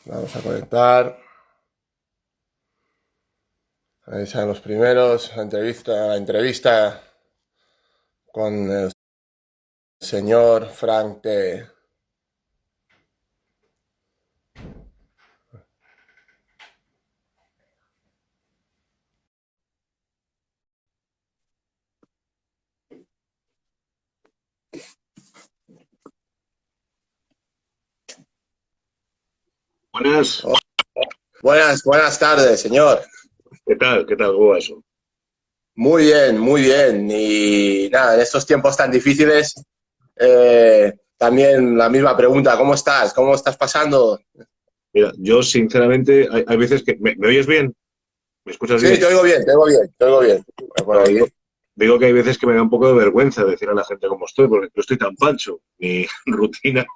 Vamos a conectar. Ahí están los primeros. La entrevista con el señor Frank T. Buenas. Oh, buenas tardes, señor. ¿Qué tal? ¿Qué tal? ¿Cómo va eso? Muy bien, muy bien. Y nada, en estos tiempos tan difíciles, también la misma pregunta. ¿Cómo estás? ¿Cómo estás pasando? Mira, yo sinceramente, hay veces que... ¿Me oyes bien? ¿Me escuchas Sí, bien? te oigo bien, te oigo bien, te oigo bien. Por No, ahí. digo que hay veces que me da un poco de vergüenza decir a la gente cómo estoy, porque no estoy tan pancho. Mi rutina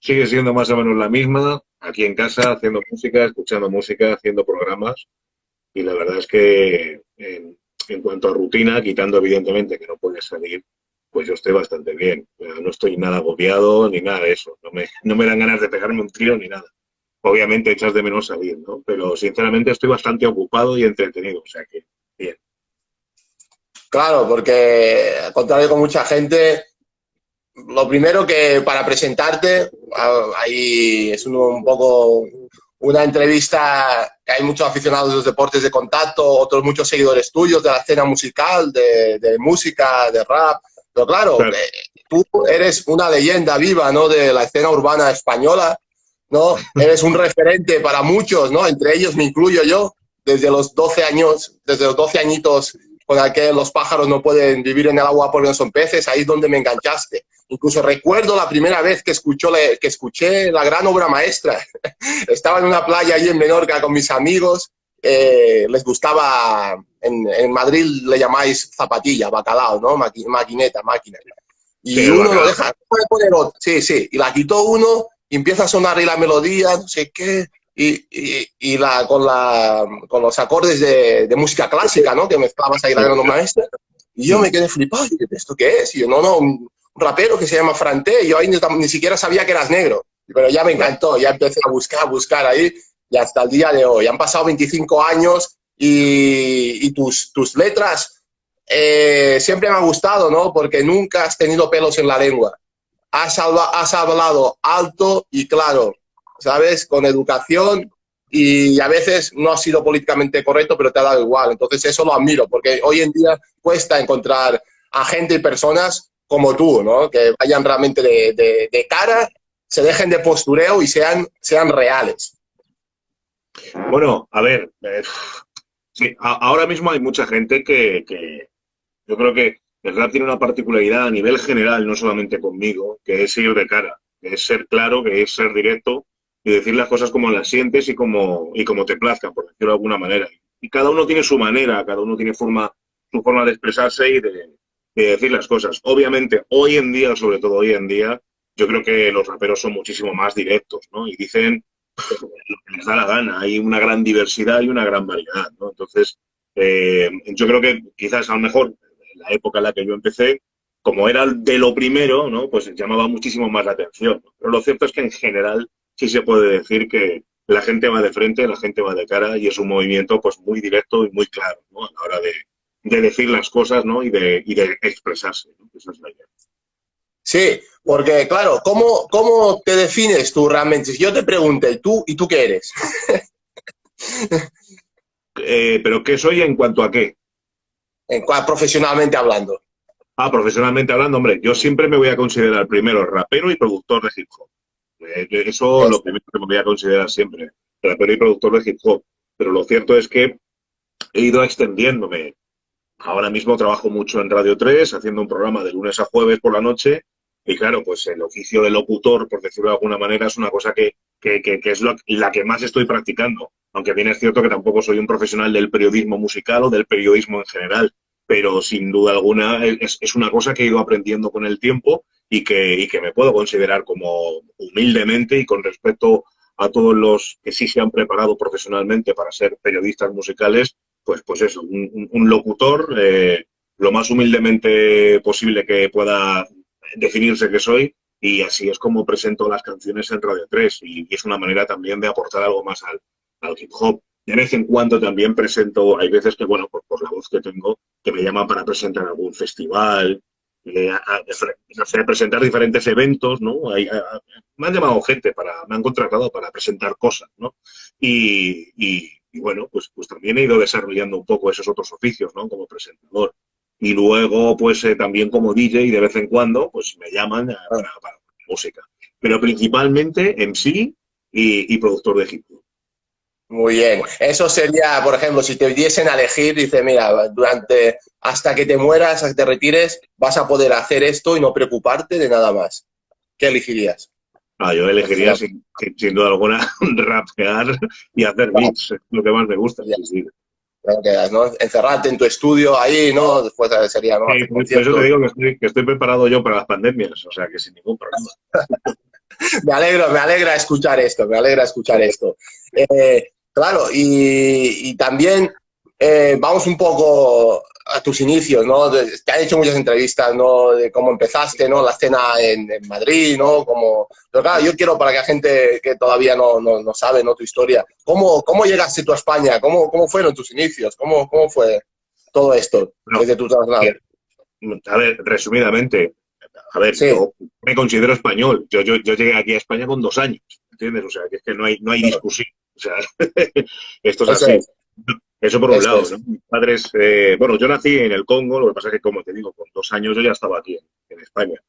sigue siendo más o menos la misma, aquí en casa, haciendo música, escuchando música, haciendo programas. Y la verdad es que en cuanto a rutina, quitando evidentemente que no puedes salir, pues yo estoy bastante bien. No estoy nada agobiado ni nada de eso. No me dan ganas de pegarme un tiro ni nada. Obviamente echas de menos salir, ¿no? Pero sinceramente estoy bastante ocupado y entretenido, o sea que bien. Claro, porque al contrario con mucha gente, lo primero que para presentarte, ahí es un poco una entrevista que hay muchos aficionados de los deportes de contacto, otros muchos seguidores tuyos de la escena musical, de música, de rap. Pero claro, Claro, tú eres una leyenda viva, ¿no? De la escena urbana española, ¿no? Eres un referente para muchos, ¿no? Entre ellos me incluyo yo, desde los 12 añitos con aquel los pájaros no pueden vivir en el agua porque no son peces, ahí es donde me enganchaste. Incluso recuerdo la primera vez que escuché la gran obra maestra. Estaba en una playa allí en Menorca con mis amigos, les gustaba, en Madrid le llamáis zapatilla, bacalao, ¿no? Maquineta, máquina. sí, Y el uno lo bacalao. deja poner otro. Sí, sí. Y la quitó uno y empieza a sonar ahí la melodía, no sé qué. Con los acordes de música clásica, ¿no? Que mezclabas ahí la gran maestra. Y yo me quedé flipado. Y dije, ¿esto qué es? Y yo, no, un rapero que se llama Franté. Y yo ahí ni siquiera sabía que eras negro. Pero ya me encantó. Ya empecé a buscar ahí. Y hasta el día de hoy. Han pasado 25 años y tus letras siempre me ha gustado, ¿no? Porque nunca has tenido pelos en la lengua. Has hablado alto y claro, ¿sabes? Con educación y a veces no has sido políticamente correcto, pero te ha dado igual. Entonces eso lo admiro, porque hoy en día cuesta encontrar a gente y personas como tú, ¿no? Que vayan realmente de cara, se dejen de postureo y sean reales. Bueno, a ver, sí, ahora mismo hay mucha gente que yo creo que el rap tiene una particularidad a nivel general, no solamente conmigo, que es ir de cara, que es ser claro, que es ser directo y decir las cosas como las sientes y como te plazcan, por decirlo de alguna manera. Y cada uno tiene su manera, cada uno tiene su forma de expresarse y de decir las cosas. Obviamente, hoy en día, sobre todo hoy en día, yo creo que los raperos son muchísimo más directos, ¿no? Y dicen lo que les da la gana. Hay una gran diversidad y una gran variedad, ¿no? Entonces, yo creo que quizás a lo mejor en la época en la que yo empecé, como era de lo primero, ¿no? Pues llamaba muchísimo más la atención, ¿no? Pero lo cierto es que en general sí se puede decir que la gente va de frente, la gente va de cara y es un movimiento pues muy directo y muy claro, ¿no? A la hora de decir las cosas, ¿no? Y de expresarse, ¿no? Esa es la idea. Sí, porque claro, ¿cómo te defines tú realmente? Si yo te pregunté, ¿y tú qué eres? Pero ¿qué soy en cuanto a qué? Profesionalmente hablando. Profesionalmente hablando, hombre, yo siempre me voy a considerar primero rapero y productor de hip hop. Eso lo primero que me voy a considerar siempre, rapero y productor de hip hop. Pero lo cierto es que he ido extendiéndome. Ahora mismo trabajo mucho en Radio 3, haciendo un programa de lunes a jueves por la noche. Y claro, pues el oficio de locutor, por decirlo de alguna manera, es una cosa que es la que más estoy practicando. Aunque bien es cierto que tampoco soy un profesional del periodismo musical o del periodismo en general. Pero sin duda alguna es una cosa que he ido aprendiendo con el tiempo y que me puedo considerar como humildemente y con respecto a todos los que sí se han preparado profesionalmente para ser periodistas musicales, pues eso, un locutor, lo más humildemente posible que pueda definirse que soy, y así es como presento las canciones en Radio 3 y es una manera también de aportar algo más al hip hop. De vez en cuando también presento, hay veces que, bueno, por la voz que tengo, que me llaman para presentar algún festival, no sé, presentar diferentes eventos, ¿no? Me han llamado gente, me han contratado para presentar cosas, ¿no? Y bueno, pues también he ido desarrollando un poco esos otros oficios, ¿no? Como presentador. Y luego, pues también como DJ, de vez en cuando, pues me llaman para música. Pero principalmente MC y productor de hip hop. Muy bien. Eso sería, por ejemplo, si te diesen a elegir, dice, mira, hasta que te mueras, hasta que te retires, vas a poder hacer esto y no preocuparte de nada más. ¿Qué elegirías? Yo elegiría sin duda alguna rapear y hacer beats, es lo que más me gusta. Sí, sí. ¿No? Encerrarte en tu estudio ahí, ¿no? Después sería, ¿no? Sí, por eso te digo que estoy preparado yo para las pandemias, o sea que sin ningún problema. Me alegra escuchar esto, me alegra escuchar esto. Claro, y también vamos un poco a tus inicios, ¿no? Te han hecho muchas entrevistas, ¿no? De cómo empezaste, ¿no? La escena en Madrid, ¿no? Pero claro, yo quiero para que la gente que todavía no sabe, ¿no? Tu historia, ¿cómo llegaste tú a España? ¿Cómo fueron tus inicios? ¿Cómo fue todo esto desde tu traslado? A ver, resumidamente, Sí. yo me considero español. Yo llegué aquí a España con 2 años, ¿entiendes? O sea, que es que no hay discusión. O sea, esto es así. Eso por un lado, ¿no? Mis padres, bueno, yo nací en el Congo, lo que pasa es que, como te digo, con 2 años yo ya estaba aquí en España.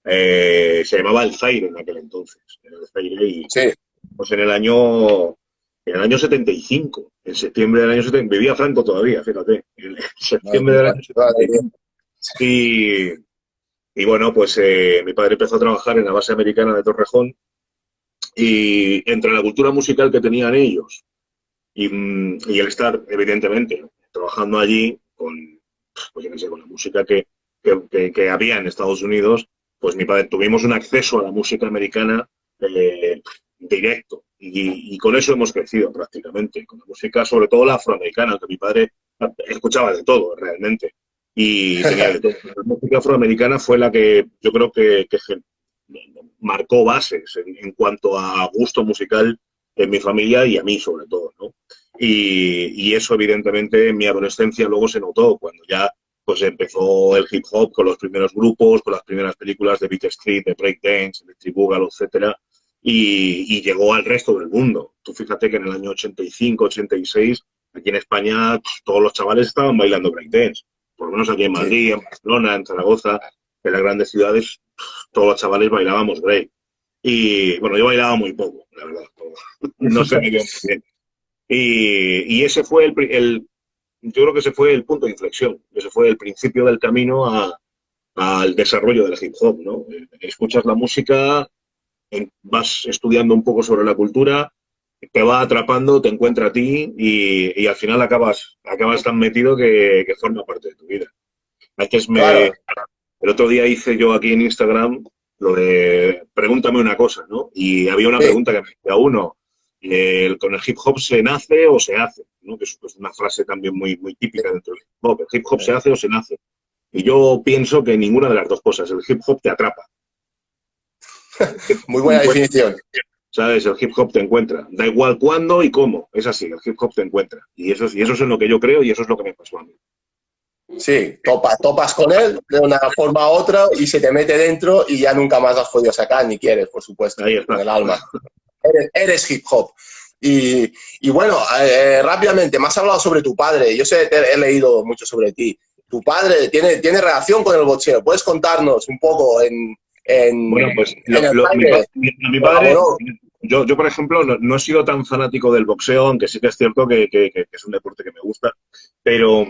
Se llamaba El Zaire en aquel entonces. El Zaire y, sí. Pues en el año 75, en septiembre del año 70, vivía Franco todavía, fíjate, en septiembre del año 75. Y bueno, pues mi padre empezó a trabajar en la base americana de Torrejón y entre la cultura musical que tenían ellos y el estar, evidentemente, trabajando allí pues yo qué sé, con la música que había en Estados Unidos, pues mi padre tuvimos un acceso a la música americana directo y con eso hemos crecido prácticamente, con la música, sobre todo la afroamericana, que mi padre escuchaba de todo realmente y tenía de todo. La música afroamericana fue la que yo creo que marcó bases en cuanto a gusto musical en mi familia y a mí sobre todo, ¿no? Y eso evidentemente en mi adolescencia luego se notó cuando ya pues empezó el hip hop con los primeros grupos, con las primeras películas de Beat Street, de Breakdance, Electric Boogaloo, etcétera, y llegó al resto del mundo. Tú fíjate que en el año 85, 86, aquí en España todos los chavales estaban bailando breakdance, por lo menos aquí en Madrid, en Barcelona, en Zaragoza, en las grandes ciudades, todos los chavales bailábamos break. Y bueno, yo bailaba muy poco, la verdad, no se me dio muy bien. Y ese fue yo creo que ese fue el punto de inflexión, ese fue el principio del camino al desarrollo del hip hop, ¿no? Escuchas la música, vas estudiando un poco sobre la cultura, te va atrapando, te encuentra a ti y al final acabas tan metido que forma parte de tu vida. Claro. El otro día hice yo aquí en Instagram lo de pregúntame una cosa, ¿no? Y había una pregunta que me decía uno, ¿con el hip hop se nace o se hace? ¿No? Que es una frase también muy, muy típica dentro del hip hop. ¿El hip hop se hace o se nace? Y yo pienso que ninguna de las dos cosas. El hip hop te atrapa. Muy buena definición. ¿Sabes? El hip hop te encuentra. Da igual cuándo y cómo. Es así, el hip hop te encuentra. Y eso es en lo que yo creo y eso es lo que me pasó a mí. Sí, topas con él de una forma u otra y se te mete dentro y ya nunca más has podido sacar, ni quieres, por supuesto, Ahí está. con el alma. Eres hip hop. Y bueno, rápidamente, me has hablado sobre tu padre. Yo he leído mucho sobre ti. Tu padre tiene relación con el boxeo. ¿Puedes contarnos un poco Bueno, pues mi padre, yo, por ejemplo, no he sido tan fanático del boxeo, aunque sí que es cierto que es un deporte que me gusta, pero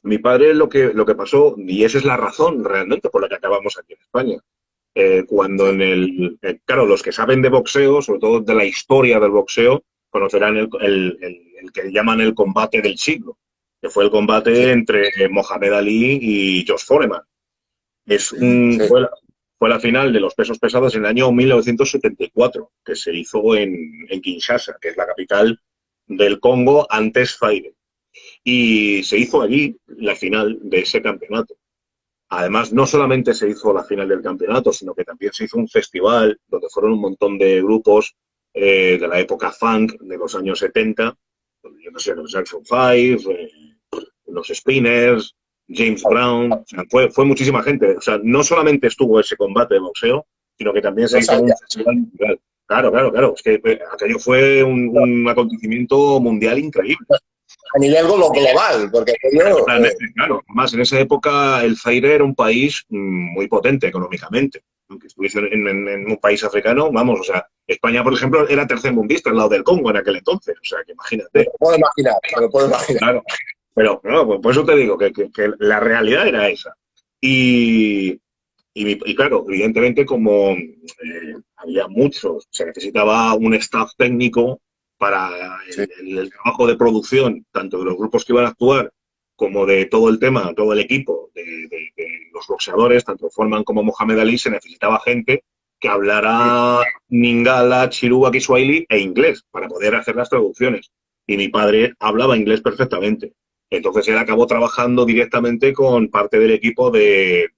mi padre lo que pasó, y esa es la razón realmente por la que acabamos aquí en España, cuando claro, los que saben de boxeo, sobre todo de la historia del boxeo, conocerán el que llaman el combate del siglo, que fue el combate entre Mohamed Ali y George Foreman. Fue la final de los pesos pesados en el año 1974, que se hizo en Kinshasa, que es la capital del Congo, antes Zaire. Y se hizo allí la final de ese campeonato. Además, no solamente se hizo la final del campeonato, sino que también se hizo un festival donde fueron un montón de grupos de la época funk de los años 70, yo no sé, los Jackson 5, los Spinners, James Brown, o sea, fue muchísima gente. O sea, no solamente estuvo ese combate de boxeo, sino que también se No hizo un sabía. festival mundial. Claro, claro, claro. Es que aquello fue un acontecimiento mundial increíble. A nivel global, porque yo, Totalmente, claro. Además, en esa época el Zaire era un país muy potente económicamente. Aunque estuviese en un país africano, vamos, o sea, España, por ejemplo, era tercermundista al lado del Congo en aquel entonces. O sea, que me imagínate. lo puedo imaginar, me lo puedo imaginar. Claro. Pero no, pues por eso te digo que la realidad era esa. Y, y claro, evidentemente, como había muchos, se necesitaba un staff técnico para Sí. el trabajo de producción, tanto de los grupos que iban a actuar como de todo el tema, todo el equipo de los boxeadores, tanto Foreman como Mohamed Ali, se necesitaba gente que hablara Lingala, Chiluba, Kiswahili e inglés para poder hacer las traducciones. Y mi padre hablaba inglés perfectamente. Entonces él acabó trabajando directamente con parte del equipo de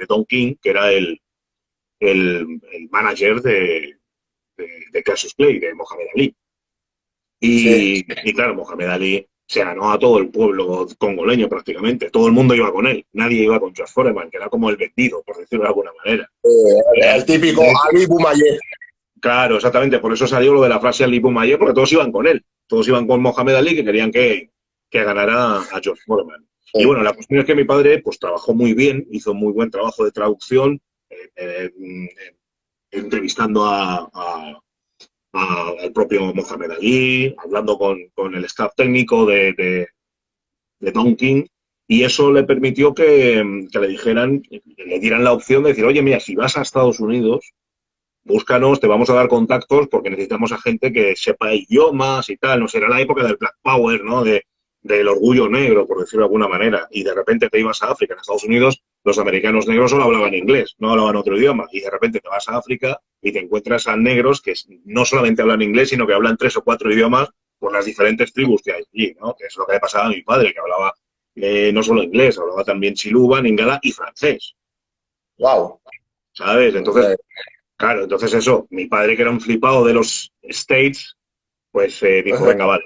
Don King, que era el manager de Cassius Clay, de Mohamed Ali. Sí. Y claro, Mohamed Ali se ganó a todo el pueblo congoleño prácticamente. Todo el mundo iba con él. Nadie iba con George Foreman, que era como el vendido, por decirlo de alguna manera. El típico Ali Boumaier. Claro, exactamente. Por eso salió lo de la frase Ali Boumaier, porque todos iban con él. Todos iban con Mohamed Ali, que querían que ganara a George Foreman. Y bueno, la cuestión es que mi padre pues trabajó muy bien, hizo muy buen trabajo de traducción, eh, eh, entrevistando al propio Mohamed Ali, hablando con el staff técnico de Don King, y eso le permitió que le dijeran, que le dieran la opción de decir, oye, mira, si vas a Estados Unidos, búscanos, te vamos a dar contactos porque necesitamos a gente que sepa idiomas y tal. No sé, era la época del Black Power, ¿no? Del orgullo negro, por decirlo de alguna manera. Y de repente te ibas a África. En Estados Unidos los americanos negros solo hablaban inglés, no hablaban otro idioma. Y de repente te vas a África y te encuentras a negros que no solamente hablan inglés, sino que hablan 3 o 4 idiomas por las diferentes tribus que hay allí, ¿no? Que es lo que le pasaba a mi padre, que hablaba no solo inglés, hablaba también chiluba, lingala y francés, Wow. ¿sabes? Entonces, claro, entonces eso, mi padre que era un flipado de los States, pues dijo, venga, vale,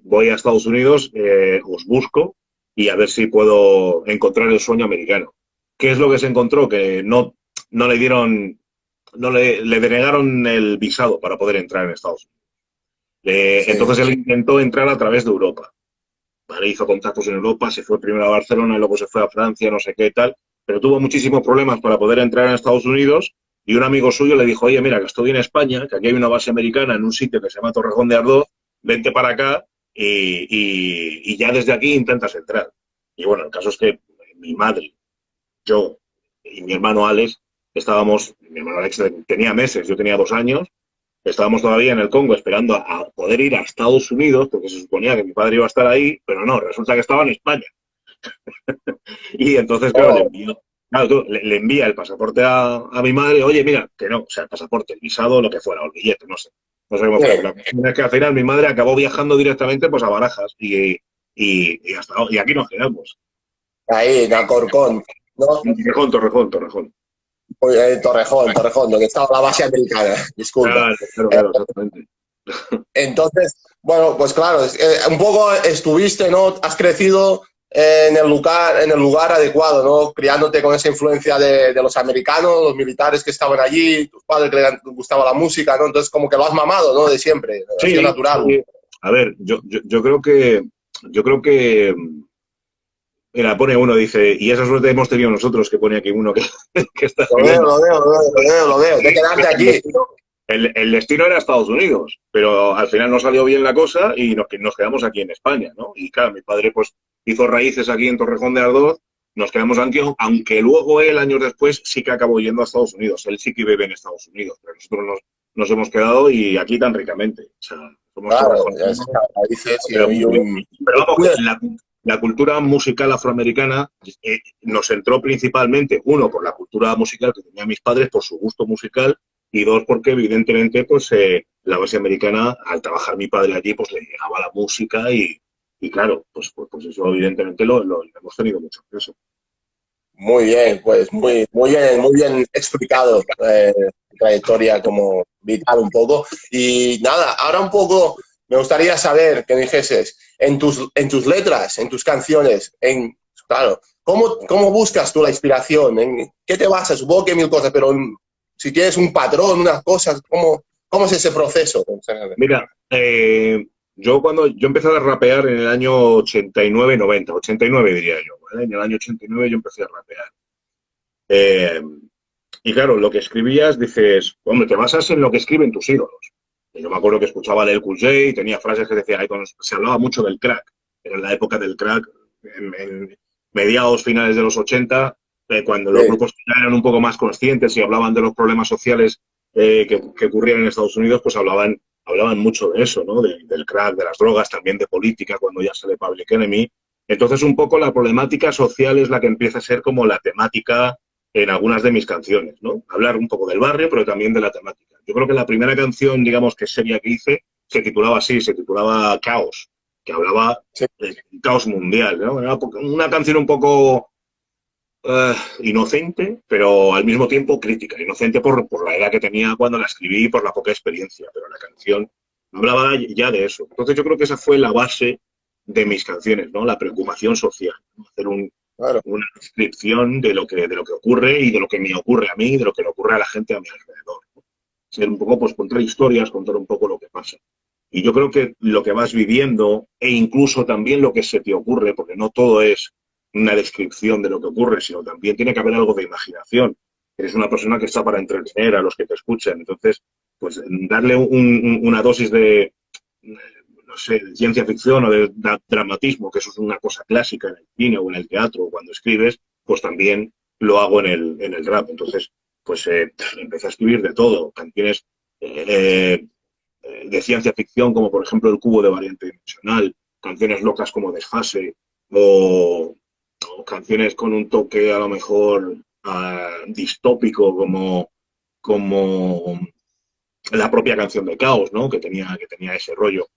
voy a Estados Unidos, os busco y a ver si puedo encontrar el sueño americano. ¿Qué es lo que se encontró? Que no le dieron, le denegaron el visado para poder entrar en Estados Unidos. Sí. Entonces él intentó entrar a través de Europa. ¿Vale? Hizo contactos en Europa, se fue primero a Barcelona y luego se fue a Francia, no sé qué tal, pero tuvo muchísimos problemas para poder entrar en Estados Unidos y un amigo suyo le dijo, oye, mira, que estoy en España, que aquí hay una base americana en un sitio que se llama Torrejón de Ardoz, vente para acá y ya desde aquí intentas entrar. Y bueno, el caso es que mi madre, yo y mi hermano Alex mi hermano Alex tenía meses, yo tenía 2 años, estábamos todavía en el Congo esperando a poder ir a Estados Unidos, porque se suponía que mi padre iba a estar ahí, pero no, resulta que estaba en España. Y entonces, claro, Oh, claro, le envía el pasaporte a mi madre, oye, mira, que no, o sea, el pasaporte, el visado, lo que fuera, o el billete, no sé. No sé cómo fue. sí. La cuestión es que al final mi madre acabó viajando directamente pues a Barajas y aquí nos quedamos. Ahí, en Alcorcón. ¿No? Torrejón, Torrejón, Torrejón. Torrejón, donde estaba la base americana. Disculpa. Claro, claro, Eh, claro, exactamente. Entonces, bueno, pues claro, un poco estuviste, ¿no? Has crecido en el lugar adecuado, ¿no? Criándote con esa influencia de los americanos, los militares que estaban allí, tus padres que les gustaba la música, ¿no? Entonces, como que lo has mamado, ¿no? De siempre, ha sido Sí, natural. sí. A ver, yo creo que mira, pone uno, dice, y esa suerte hemos tenido nosotros, que pone aquí uno que, que está Lo veo, escribiendo. lo veo, lo veo, lo veo, lo veo. De quedarte El aquí. destino, el destino era Estados Unidos, pero al final no salió bien la cosa y nos quedamos aquí en España, ¿no? Y claro, mi padre pues hizo raíces aquí en Torrejón de Ardoz, nos quedamos aquí, aunque luego él, años después, sí que acabó yendo a Estados Unidos. Él sí que vive en Estados Unidos, pero nosotros nos hemos quedado y aquí tan ricamente. O sea, somos Claro, torrejoneros, ahí dices, pero y muy bien. un... Pero vamos, que la cultura musical afroamericana nos entró principalmente, uno, por la cultura musical que tenían mis padres, por su gusto musical, y dos, porque evidentemente pues la base americana, al trabajar mi padre allí, pues le llegaba la música y claro, pues eso evidentemente lo hemos tenido mucho peso. Muy bien, pues muy bien explicado trayectoria como vital un poco. Y nada, ahora un poco me gustaría saber que dijeses en tus letras, en tus canciones, claro, ¿cómo buscas tú la inspiración? ¿En qué te basas? Supongo que mil cosas, pero si tienes un patrón, unas cosas, ¿cómo es ese proceso? Mira, yo empecé a rapear en el año 89-90, 89 diría yo, ¿vale? En el año 89 yo empecé a rapear. Eh, y claro, lo que escribías, dices, hombre, te basas en lo que escriben tus ídolos. Y yo me acuerdo que escuchaba a Lil Cool J y tenía frases que decía, se hablaba mucho del crack. Era en la época del crack, en mediados, finales de los 80, cuando los Sí, grupos ya eran un poco más conscientes y hablaban de los problemas sociales que ocurrían en Estados Unidos, pues hablaban mucho de eso, ¿no? Del crack, de las drogas, también de política, cuando ya sale Public Enemy. Entonces, un poco la problemática social es la que empieza a ser como la temática en algunas de mis canciones, ¿no? Hablar un poco del barrio, pero también de la temática. Yo creo que la primera canción, digamos, que seria que hice, se titulaba así, se titulaba Caos, que hablaba sí, del caos mundial, ¿no? Era una canción un poco inocente, pero al mismo tiempo crítica. Inocente por la edad que tenía cuando la escribí y por la poca experiencia, pero la canción hablaba ya de eso. Entonces yo creo que esa fue la base de mis canciones, ¿no? La preocupación social, ¿no? Hacer claro. una descripción de lo que ocurre y de lo que me ocurre a mí y de lo que le ocurre a la gente a mi alrededor, ¿no? Ser un poco, pues, contar historias, contar un poco lo que pasa. Y yo creo que lo que vas viviendo e incluso también lo que se te ocurre, porque no todo es una descripción de lo que ocurre, sino también tiene que haber algo de imaginación. Eres una persona que está para entretener a los que te escuchan. Entonces, pues darle una dosis de, no sé, de ciencia ficción o de dramatismo, que eso es una cosa clásica en el cine o en el teatro o cuando escribes, pues también lo hago en el rap. Entonces, pues empecé a escribir de todo, canciones eh, de ciencia ficción, como por ejemplo El cubo de variante dimensional, canciones locas como Desfase, o canciones con un toque a lo mejor distópico como la propia canción de Caos, ¿no? Que tenía ese rollo.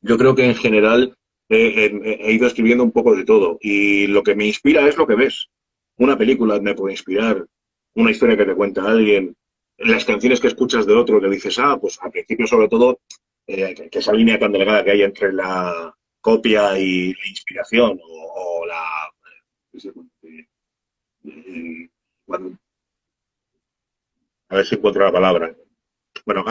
Yo creo que en general he ido escribiendo un poco de todo y lo que me inspira es lo que ves. Una película me puede inspirar, una historia que te cuenta alguien, las canciones que escuchas de otro que dices, pues al principio sobre todo, que esa línea tan delgada que hay entre la copia y la inspiración o la... Cuando, a ver si encuentro la palabra. Bueno,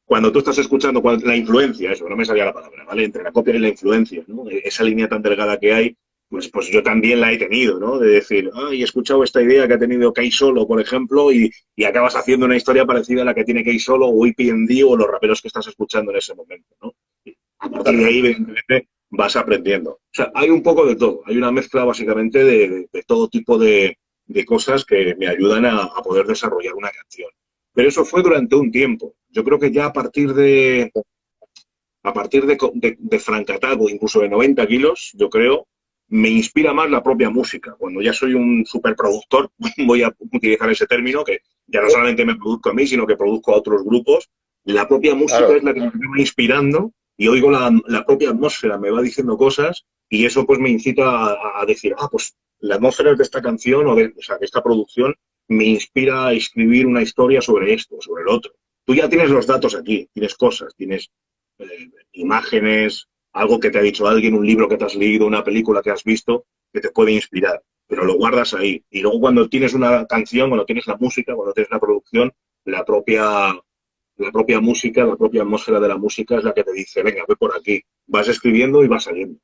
cuando tú estás escuchando la influencia, eso, no me salía la palabra, ¿vale? Entre la copia y la influencia, ¿no? Esa línea tan delgada que hay, pues yo también la he tenido, ¿no? De decir, he escuchado esta idea que ha tenido Kay Solo, por ejemplo, y acabas haciendo una historia parecida a la que tiene Kay Solo o EPMD o los raperos que estás escuchando en ese momento, ¿no? Y a partir de ahí, evidentemente, vas aprendiendo. O sea, hay un poco de todo. Hay una mezcla, básicamente, de todo tipo de cosas que me ayudan a poder desarrollar una canción. Pero eso fue durante un tiempo. Yo creo que ya a partir de Francataco, incluso de 90 kilos, yo creo, me inspira más la propia música. Cuando ya soy un superproductor, voy a utilizar ese término, que ya no solamente me produzco a mí, sino que produzco a otros grupos, la propia música Claro, es la que me va inspirando y oigo la propia atmósfera, me va diciendo cosas y eso pues me incita a decir, pues la atmósfera de esta canción o sea, de esta producción me inspira a escribir una historia sobre esto, sobre el otro. Tú ya tienes los datos aquí, tienes cosas, tienes imágenes, algo que te ha dicho alguien, un libro que te has leído, una película que has visto, que te puede inspirar, pero lo guardas ahí. Y luego cuando tienes una canción, cuando tienes la música, cuando tienes la producción, la propia música, la propia atmósfera de la música es la que te dice, venga, ve por aquí. Vas escribiendo y vas saliendo.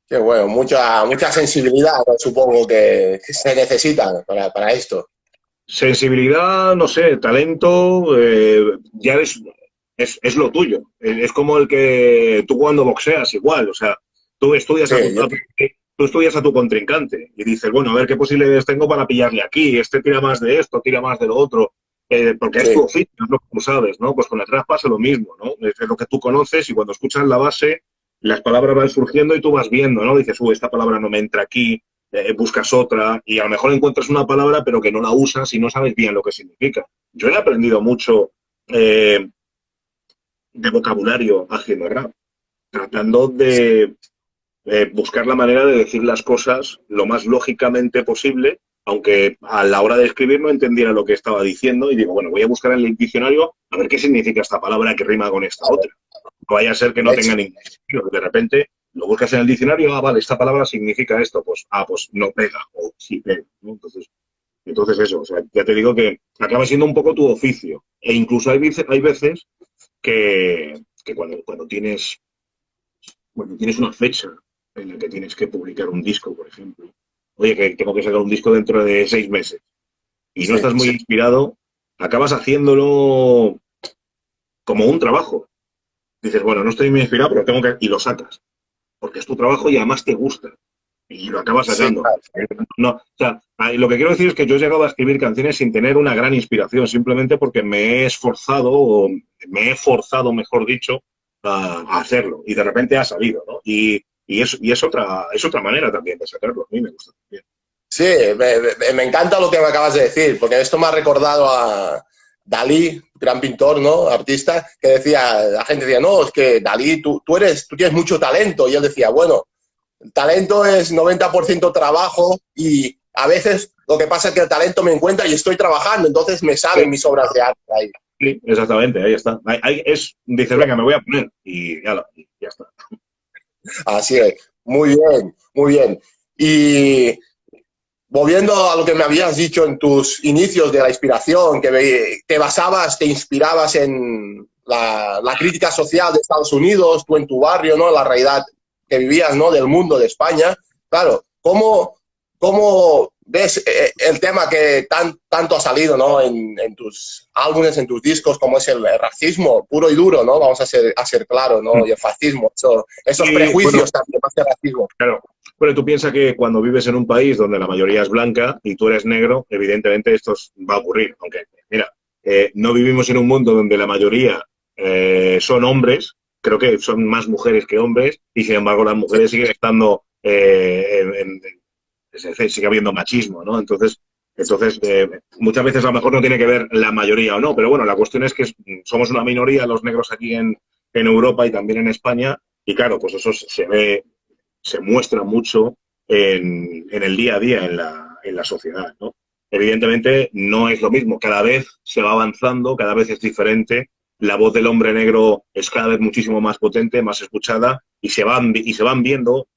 qué bueno, mucha sensibilidad, ¿no? Supongo que se necesita para esto. Sensibilidad, no sé, talento, ya es lo tuyo. Es como el que tú cuando boxeas igual, o sea, tú estudias Sí, tú estudias a tu contrincante y dices, bueno, a ver qué posibilidades tengo para pillarle aquí, este tira más de esto, tira más de lo otro, porque es tu sí, oficio, es lo que tú sabes, ¿no? Pues con el rap pasa lo mismo, ¿no? Es lo que tú conoces y cuando escuchas la base, las palabras van surgiendo y tú vas viendo, ¿no? Dices, esta palabra no me entra aquí, buscas otra y a lo mejor encuentras una palabra pero que no la usas y no sabes bien lo que significa. Yo he aprendido mucho de vocabulario haciendo rap, tratando de buscar la manera de decir las cosas lo más lógicamente posible aunque a la hora de escribir no entendiera lo que estaba diciendo y digo, bueno, voy a buscar en el diccionario a ver qué significa esta palabra que rima con esta otra. No vaya a ser que no De hecho, tenga ningún sentido. De repente lo buscas en el diccionario, vale, esta palabra significa esto, pues no pega, o sí pega, ¿no? Entonces eso, o sea, ya te digo que acaba siendo un poco tu oficio. E incluso hay veces que cuando tienes una fecha en la que tienes que publicar un disco, por ejemplo, oye, que tengo que sacar un disco dentro de 6 meses y no sí, estás muy inspirado, acabas haciéndolo como un trabajo. Dices, bueno, no estoy muy inspirado, pero tengo que... Y lo sacas, porque es tu trabajo y además te gusta. Y lo acabas sí, sacando. No, o sea, lo que quiero decir es que yo he llegado a escribir canciones sin tener una gran inspiración, simplemente porque me he esforzado, o me he forzado, mejor dicho, a hacerlo. Y de repente ha salido, ¿no? Y es otra manera también de sacarlo. A mí me gusta también. sí, me encanta lo que me acabas de decir, porque esto me ha recordado a Dalí, gran pintor, ¿no? Artista, que decía, la gente decía, no, es que Dalí, tú tienes mucho talento. Y él decía, bueno, el talento es 90% trabajo y a veces lo que pasa es que el talento me encuentra y estoy trabajando, entonces me Sí, salen mis obras de arte ahí. sí, exactamente, ahí está. Dices, venga, me voy a poner y ya está. Así es, muy bien, muy bien. Y volviendo a lo que me habías dicho en tus inicios de la inspiración, que te basabas, te inspirabas en la crítica social de Estados Unidos, tú en tu barrio, ¿no? La realidad que vivías, ¿no? Del mundo, de España. Claro, ¿cómo ves el tema que tanto ha salido, ¿no? En tus álbumes, en tus discos, como es el racismo puro y duro, ¿no? Vamos a ser claros, ¿no? Y el fascismo, esos Y bueno, prejuicios también, más que racismo. claro. Pero tú piensas que cuando vives en un país donde la mayoría es blanca y tú eres negro, evidentemente va a ocurrir. Aunque, mira, no vivimos en un mundo donde la mayoría son hombres, creo que son más mujeres que hombres, y sin embargo las Sí, mujeres siguen estando, es decir, sigue habiendo machismo, ¿no? Entonces, muchas veces a lo mejor no tiene que ver la mayoría o no, pero bueno, la cuestión es que somos una minoría los negros aquí en Europa y también en España, y claro, pues eso se muestra mucho en el día a día en la sociedad, ¿no? Evidentemente no es lo mismo, cada vez se va avanzando, cada vez es diferente, la voz del hombre negro es cada vez muchísimo más potente, más escuchada y se van viendo,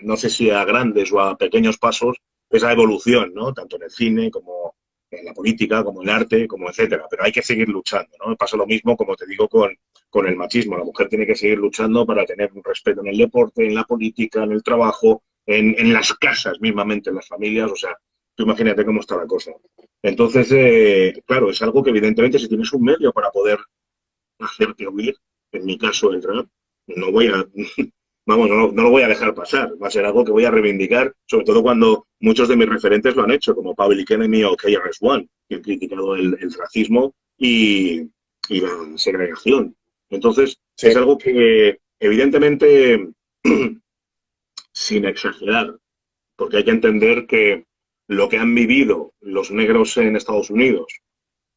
no sé si a grandes o a pequeños pasos, esa evolución, ¿no? Tanto en el cine como en la política, como en el arte, como etcétera. Pero hay que seguir luchando, ¿no? Pasa lo mismo, como te digo, con el machismo. La mujer tiene que seguir luchando para tener un respeto en el deporte, en la política, en el trabajo, en las casas mismamente, en las familias. O sea, tú imagínate cómo está la cosa. Entonces, claro, es algo que evidentemente si tienes un medio para poder hacerte oír, en mi caso el rap, no voy a, vamos, no lo voy a dejar pasar. Va a ser algo que voy a reivindicar, sobre todo cuando muchos de mis referentes lo han hecho, como Public Enemy o KRS-One, que han criticado el racismo y la segregación. Entonces, sí, es algo que, evidentemente, sin exagerar, porque hay que entender que lo que han vivido los negros en Estados Unidos,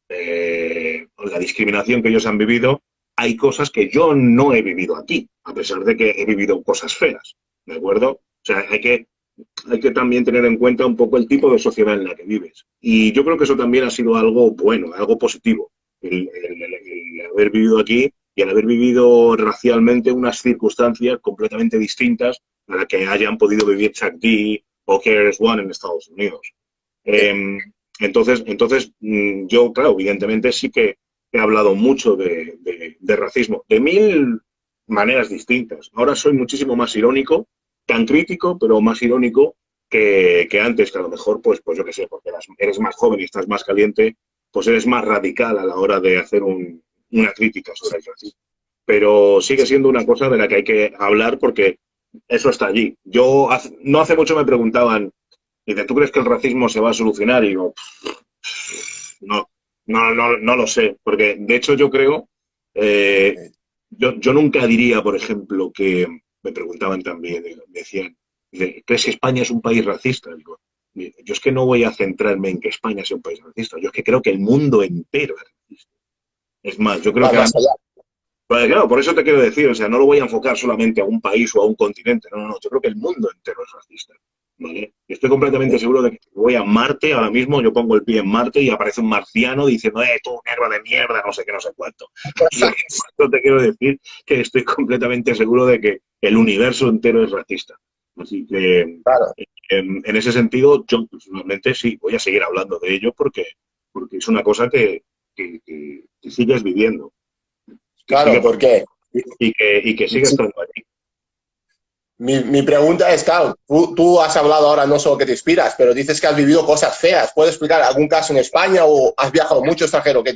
la discriminación que ellos han vivido, hay cosas que yo no he vivido aquí, a pesar de que he vivido cosas feas, ¿de acuerdo? O sea, hay que también tener en cuenta un poco el tipo de sociedad en la que vives. Y yo creo que eso también ha sido algo bueno, algo positivo, el haber vivido aquí y el haber vivido racialmente unas circunstancias completamente distintas a las que hayan podido vivir Chuck D o KRS-One en Estados Unidos. sí. Eh, entonces, yo, claro, evidentemente sí que he hablado mucho de racismo, de mil maneras distintas. Ahora soy muchísimo más irónico, tan crítico, pero más irónico que antes, que a lo mejor, pues yo qué sé, porque eres más joven y estás más caliente, pues eres más radical a la hora de hacer una crítica sobre el racismo. Pero sigue siendo una cosa de la que hay que hablar porque eso está allí. No hace mucho me preguntaban, dice, ¿tú crees que el racismo se va a solucionar? Y digo, no, no lo sé, porque de hecho yo creo, eh, yo nunca diría, por ejemplo, que me preguntaban también, me decían, ¿crees que España es un país racista? Digo, yo es que no voy a centrarme en que España sea un país racista, yo es que creo que el mundo entero es racista. Es más, yo creo Va que más allá. pues claro, por eso te quiero decir, o sea, no lo voy a enfocar solamente a un país o a un continente, no, yo creo que el mundo entero es racista. ¿vale? Estoy completamente seguro de que voy a Marte ahora mismo, yo pongo el pie en Marte y aparece un marciano diciendo, tú, negro de mierda, no sé qué, no sé cuánto. Esto te quiero decir que estoy completamente seguro de que el universo entero es racista. Así que, Claro, en ese sentido, yo personalmente sí, voy a seguir hablando de ello porque es una cosa que sigues viviendo, que claro, sigue porque y que sigue estando allí. mi pregunta es, claro, tú has hablado ahora no solo que te inspiras, pero dices que has vivido cosas feas. ¿Puedes explicar algún caso en España o has viajado mucho extranjero que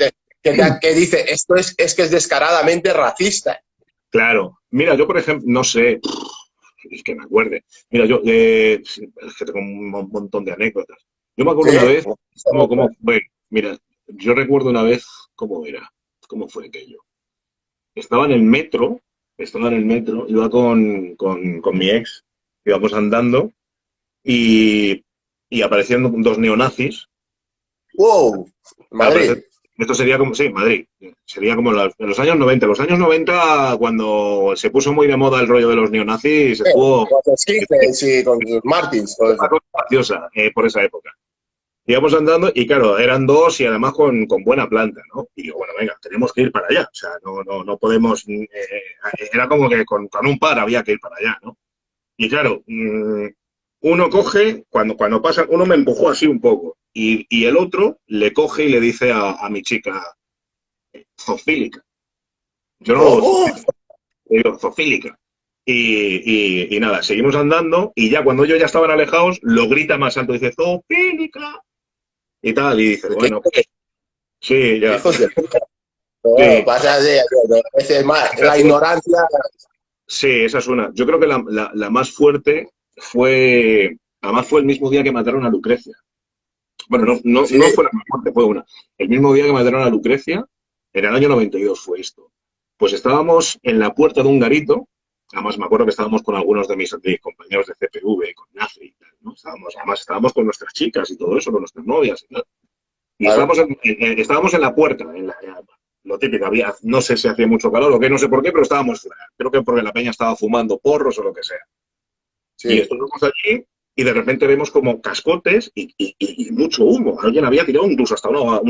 dice esto es que es descaradamente racista? Claro. Mira, yo, por ejemplo, no sé, es que me acuerde. Mira, yo es que tengo un montón de anécdotas. Yo me acuerdo una Sí. vez, cómo fue. Mira, yo recuerdo una vez cómo era, cómo fue aquello. Estaba en el metro, iba con mi ex, íbamos andando y, y aparecieron dos neonazis. Wow, Aparecen- Madrid. Esto sería como, sí, Madrid. Sería como en los años 90. Los años 90, cuando se puso muy de moda el rollo de los neonazis, Sí, estuvo con los Skinheads y con los Martins, todo una eso. cosa graciosa por esa época. Íbamos andando y claro, eran dos y además con buena planta, ¿no? Y digo, bueno, venga, tenemos que ir para allá. O sea, no podemos. Era como que con un par había que ir para allá, ¿no? Y claro, uno coge, cuando pasa, uno me empujó así un poco y el otro le coge y le dice a mi chica, zoofílica. Yo no ¿Cómo? le digo, zoofílica. Y nada, seguimos andando y ya cuando ellos ya estaban alejados, lo grita más alto, dice, zoofílica. Y tal, y dices, ¿Qué, bueno, sí, qué ya, hijos de puta? Bueno, sí, pasa a veces más, la ignorancia. sí, esa es una. Yo creo que la más fuerte además fue el mismo día que mataron a Lucrecia. Bueno, Sí, no fue la más fuerte, fue una. El mismo día que mataron a Lucrecia, en el año 92 fue esto. Pues estábamos en la puerta de un garito, además me acuerdo que estábamos con algunos de mis compañeros de CPV, con Nafri y tal, ¿no? Además estábamos con nuestras chicas y todo eso, con nuestras novias y tal. Y claro. estábamos en la puerta, lo típico, no sé si hacía mucho calor o qué, no sé por qué, pero estábamos fuera. Creo que porque la peña estaba fumando porros o lo que sea. Y Sí. estuvimos allí y de repente vemos como cascotes y mucho humo. Alguien había tirado incluso hasta ¿cómo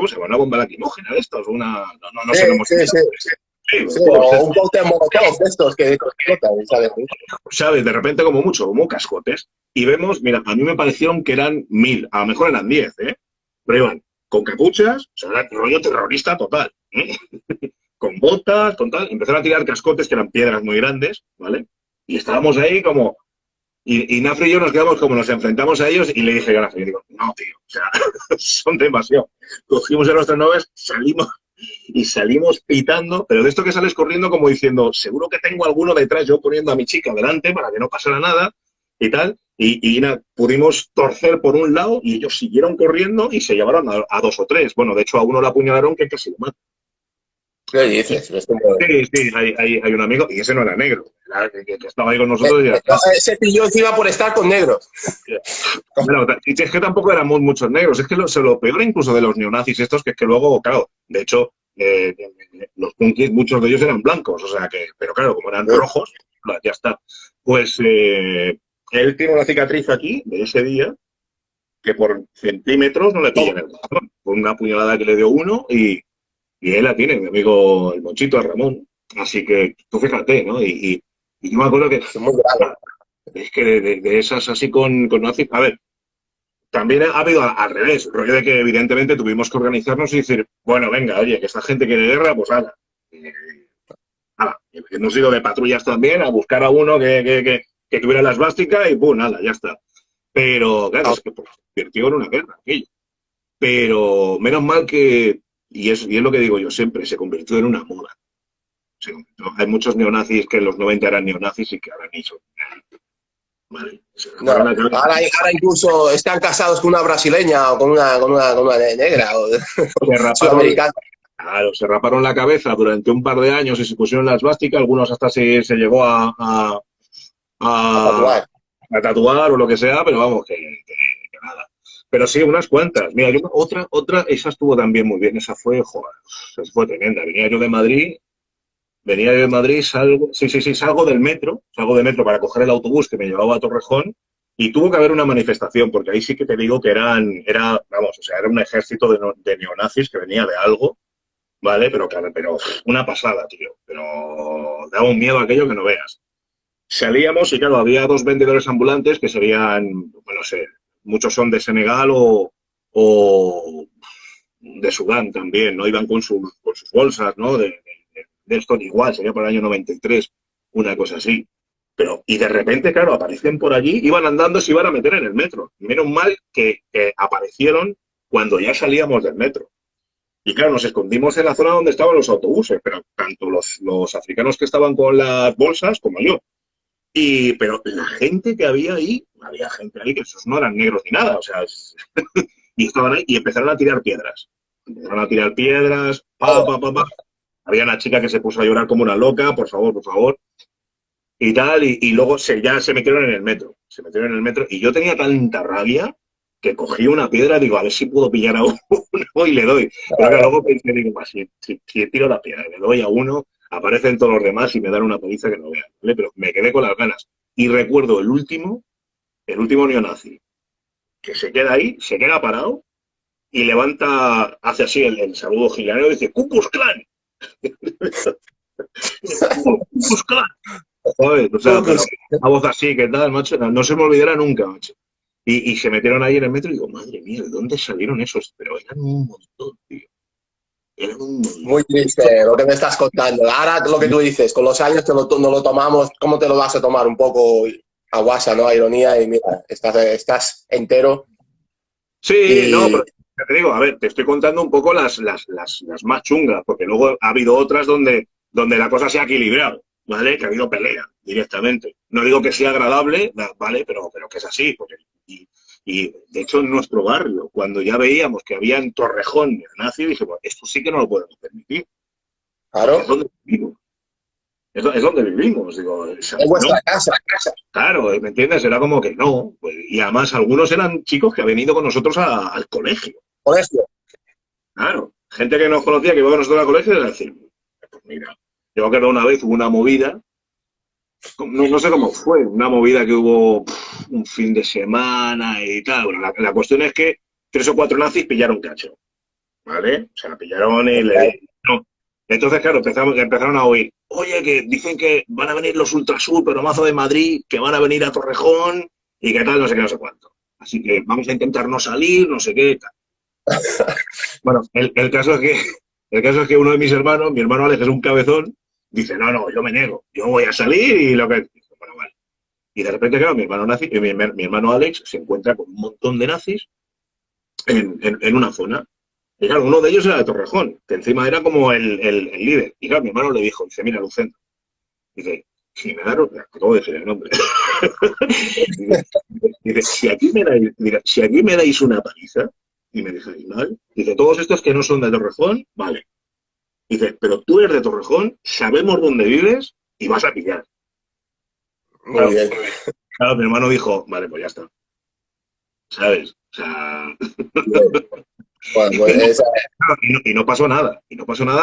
se llama? Una bomba lacrimógena de estos, no Sí, sé cómo se sí, sí. llama. Sí, Sí, o un cóctel molotov de estos que explotan, ¿sabes? ¿sabes? De repente como mucho, como cascotes. Y vemos, mira, a mí me parecieron que eran 1000, a lo mejor eran 10, ¿eh? Pero iban con capuchas, o sea, era rollo terrorista total, ¿eh? Con botas, con tal. Empezaron a tirar cascotes que eran piedras muy grandes, ¿vale? Y estábamos ahí como... Y Nafri y yo nos quedamos como nos enfrentamos a ellos y le dije a Nafri, digo, no, tío, o sea, son demasiado. Cogimos a nuestras noves, salimos pitando, pero de esto que sales corriendo como diciendo, seguro que tengo alguno detrás, yo poniendo a mi chica delante para que no pasara nada y tal. Pudimos torcer por un lado y ellos siguieron corriendo y se llevaron a dos o tres. Bueno, de hecho a uno lo apuñalaron que casi lo mata. ¿Qué dices? Sí, sí, hay un amigo, y ese no era negro, era que estaba ahí con nosotros y ya No, está. ese pilló encima por estar con negros. Bueno, y es que tampoco éramos muchos negros, es que lo peor incluso de los neonazis estos, que es que luego, claro, de hecho, los punkis, muchos de ellos eran blancos, o sea que, pero claro, como eran rojos, ya está. Pues él tiene una cicatriz aquí de ese día que por centímetros no le pillan el corazón, por una puñalada que le dio uno y él la tiene, mi amigo el Monchito, el Ramón. Así que tú fíjate, ¿no? Y yo me acuerdo que Es muy grave. es que de esas así con nazis, a ver, también ha habido al revés, rollo de que evidentemente tuvimos que organizarnos y decir, bueno, venga, oye, que esta gente quiere guerra, pues hala. Hala. Hemos ido de patrullas también a buscar a uno que tuviera la esvástica y pum, hala, ya está. Pero, claro, Ah, es que pues, se convirtió en una guerra aquello. Pero menos mal que, y es lo que digo yo siempre, se convirtió en una moda. Hay muchos neonazis que en los 90 eran neonazis y que ahora ni son. Vale. Se no, raparon la cabeza. ahora incluso están casados con una brasileña o con una negra o Se raparon, sudamericana. claro, se raparon la cabeza durante un par de años y se pusieron la esvástica. Algunos hasta se llegó A a, tatuar. a tatuar o lo que sea, pero vamos, que nada. Pero sí, unas cuantas. Mira, otra, esa estuvo también muy bien. Esa fue, joder, esa fue tremenda. Venía yo de Madrid venía yo de Madrid, salgo del metro, para coger el autobús que me llevaba a Torrejón y tuvo que haber una manifestación, porque ahí sí que te digo que era un ejército de neonazis que venía de algo, ¿vale? Pero claro, pero una pasada, tío. Pero daba un miedo aquello que no veas. Salíamos y claro, había dos vendedores ambulantes que serían, bueno, no sé, muchos son de Senegal o de Sudán también, ¿no? Iban con sus bolsas, ¿no? De esto igual, sería por el año 93, una cosa así. Pero, y de repente, claro, aparecen por allí, iban andando, se iban a meter en el metro. Menos mal que aparecieron cuando ya salíamos del metro. Y claro, nos escondimos en la zona donde estaban los autobuses, pero tanto los africanos que estaban con las bolsas como yo. Pero la gente que había gente ahí que esos no eran negros ni nada, o sea, y estaban ahí y empezaron a tirar piedras. Empezaron a tirar piedras, pa. Había una chica que se puso a llorar como una loca, por favor, y tal, y luego ya se metieron en el metro. Se metieron en el metro y yo tenía tanta rabia que cogí una piedra y digo, a ver si puedo pillar a uno y le doy. Pero que luego pensé, digo, si tiro la piedra y le doy a uno, aparecen todos los demás y me dan una paliza que no vean, ¿vale? Pero me quedé con las ganas. Y recuerdo el último neonazi, que se queda ahí, se queda parado y levanta, hace así el saludo giláneo y dice, ¡Ku Klux Klan! ¡Ku Klux Klan! ¿Sabes? O sea, pero una voz así, ¿qué tal, macho? No se me olvidará nunca, macho. Y se metieron ahí en el metro y digo, madre mía, ¿de dónde salieron esos? Pero eran un montón, tío. Eran un montón. Muy triste lo que me estás contando. Ahora lo que tú dices, con los años no lo tomamos, ¿cómo te lo vas a tomar? Un poco a guasa, ¿no? A ironía y mira, estás entero. Sí, no, Y pero ya te digo, a ver, te estoy contando un poco las más chungas, porque luego ha habido otras donde la cosa se ha equilibrado, ¿vale? Que ha habido pelea directamente. No digo que sea agradable, ¿vale? Pero que es así. Y de hecho, en nuestro barrio, cuando ya veíamos que había en Torrejón neonazi, dije, bueno, esto sí que no lo podemos permitir. Porque es claro, donde vivimos. Es donde vivimos, digo, es no, vuestra casa. claro, ¿me entiendes? Era como que no. Pues, y además algunos eran chicos que habían ido con nosotros al colegio. Por eso, Claro, gente que nos conocía, que iba con nosotros al colegio, y era decir, pues mira, yo me acuerdo una vez hubo una movida, no sé cómo fue, una movida que hubo un fin de semana y tal. Bueno, la cuestión es que 3 o 4 nazis pillaron cacho, ¿vale? O sea, pillaron y no. Entonces, claro, empezaron a oír, oye, que dicen que van a venir los Ultrasur, pero mazo de Madrid, que van a venir a Torrejón y que tal, no sé qué, no sé cuánto. Así que vamos a intentar no salir, no sé qué, tal. Bueno, el caso es que uno de mis hermanos, mi hermano Alex, es un cabezón, dice, no, yo me niego, yo voy a salir y lo que... Bueno, vale. Y de repente, claro, mi hermano Alex se encuentra con un montón de nazis en una zona. Y claro, uno de ellos era de Torrejón, que encima era como el líder. Y claro, mi hermano le dice, mira, Lucento, dice, si me dan, acabo de decir el nombre. dice, si aquí me dais una paliza y me dejáis mal, dice, todos estos que no son de Torrejón, vale. Dice, pero tú eres de Torrejón, sabemos dónde vives y vas a pillar. muy bien. Claro, mi hermano dijo, vale, pues ya está. ¿Sabes? O sea... Bueno, pues y no pasó nada,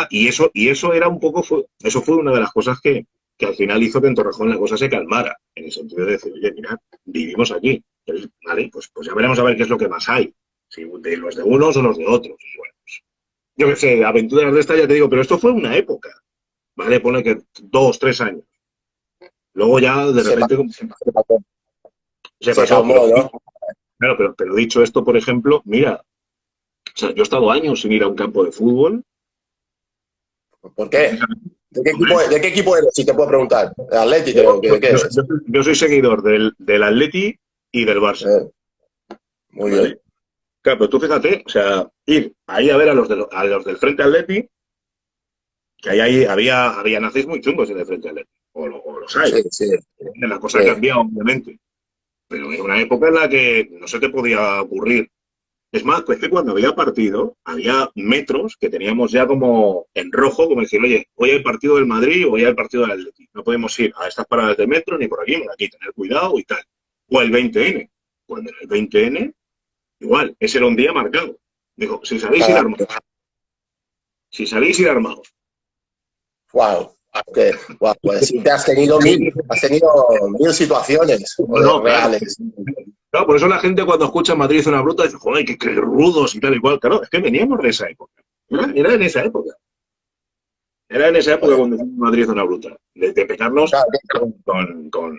y eso era un poco, eso fue una de las cosas que al final hizo que en Torrejón la cosa se calmara, en el sentido de decir, oye, mira, vivimos aquí, vale, pues ya veremos a ver qué es lo que más hay, si de los de unos o los de otros, y bueno, pues, yo qué sé, aventuras de esta ya te digo, pero esto fue una época, vale, pone que 2, 3 años, luego ya de repente se se pasó, calmó, ¿no? claro, pero dicho esto, por ejemplo, mira, o sea, yo he estado años sin ir a un campo de fútbol. ¿Por qué? ¿De qué equipo eres? Si te puedo preguntar. ¿El Atleti? ¿De qué eres? Yo soy seguidor del Atleti y del Barça. Muy ¿Vale? bien. Claro, pero tú fíjate, o sea, ir ahí a ver a los del Frente Atleti, que ahí había nazis muy chungos en el Frente Atleti, o los hay. Sí, sí, La cosa ha sí. cambiado, obviamente, pero era una época en la que no se te podía ocurrir. Es más, pues que cuando había partido, había metros que teníamos ya como en rojo, como decir, oye, hoy hay partido del Madrid o hoy hay partido del Atleti. No podemos ir a estas paradas de metro ni por aquí, tener cuidado y tal. O el 20N. Cuando en el 20N, igual, ese era un día marcado. Digo, si sabéis ir armados. Si sabéis ir armados. Wow. Que, bueno, pues te has tenido mil situaciones No, claro. reales. Claro, por eso la gente cuando escucha Madrid es una bruta dice, joder, qué rudos y tal y cual. Claro, es que veníamos de esa época. Era en esa época. Era en esa época Joder, cuando Madrid es una bruta. De pegarnos claro, con, con,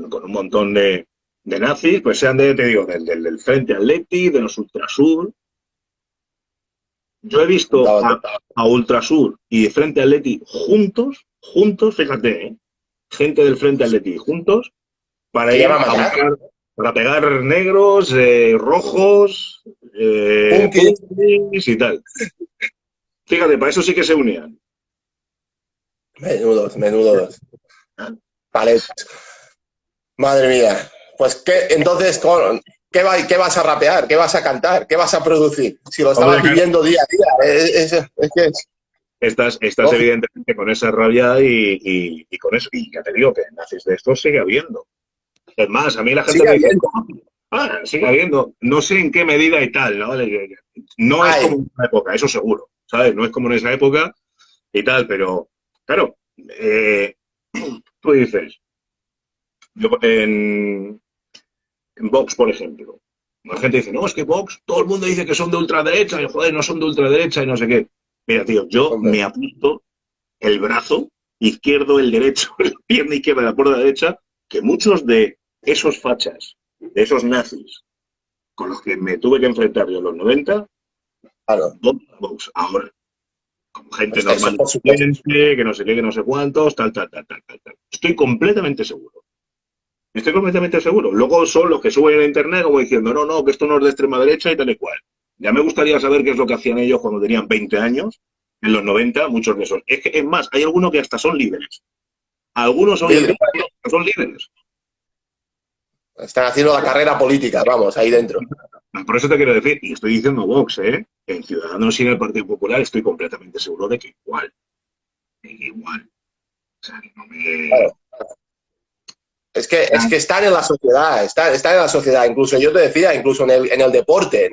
con un montón de nazis, pues sean te digo, del Frente Atleti, de los Ultrasur. Yo he visto a Ultrasur y Frente Atleti juntos, fíjate, gente del Frente Atleti juntos, para ¿te ir llama a matar? para pegar negros, rojos, Punkis. punkis y tal. Fíjate, para eso sí que se unían. Menudos. Vale. Madre mía. Pues, entonces, ¿qué vas a rapear? ¿Qué vas a cantar? ¿Qué vas a producir? Si lo estabas Hombre, viviendo día a día. Es que estás lógico. evidentemente con esa rabia y con eso. Y ya te digo que nazis de estos sigue habiendo. Es más, a mí la gente Sigue me dice, habiendo. sigue habiendo. No sé en qué medida y tal, ¿no? No es como Ay, en esa época, eso seguro, ¿sabes? No es como en esa época y tal, pero claro, tú dices, yo en Vox, por ejemplo, la gente dice, no, es que Vox, todo el mundo dice que son de ultraderecha y joder, no son de ultraderecha y no sé qué. Mira, tío, yo hombre. me apunto el brazo izquierdo, el derecho, la pierna izquierda, la puerta derecha, que muchos de esos fachas, de esos nazis con los que me tuve que enfrentar yo en los 90, Claro. Vox, ahora, como gente Eso normal por y supuesto. corriente, que no sé qué, que no sé cuántos, tal. Estoy completamente seguro. Estoy completamente seguro. Luego son los que suben en internet como diciendo, no, que esto no es de extrema derecha y tal y cual. Ya me gustaría saber qué es lo que hacían ellos cuando tenían 20 años, en los 90, muchos de esos. Es más, hay algunos que hasta son líderes. Algunos hoy en Líder. día son líderes. Están haciendo la carrera política, vamos, ahí dentro. Por eso te quiero decir, y estoy diciendo Vox, que en Ciudadanos y en el Partido Popular estoy completamente seguro de que igual. O sea, que no me... Claro. Es que están en la sociedad, están en la sociedad. Incluso yo te decía, incluso en el deporte,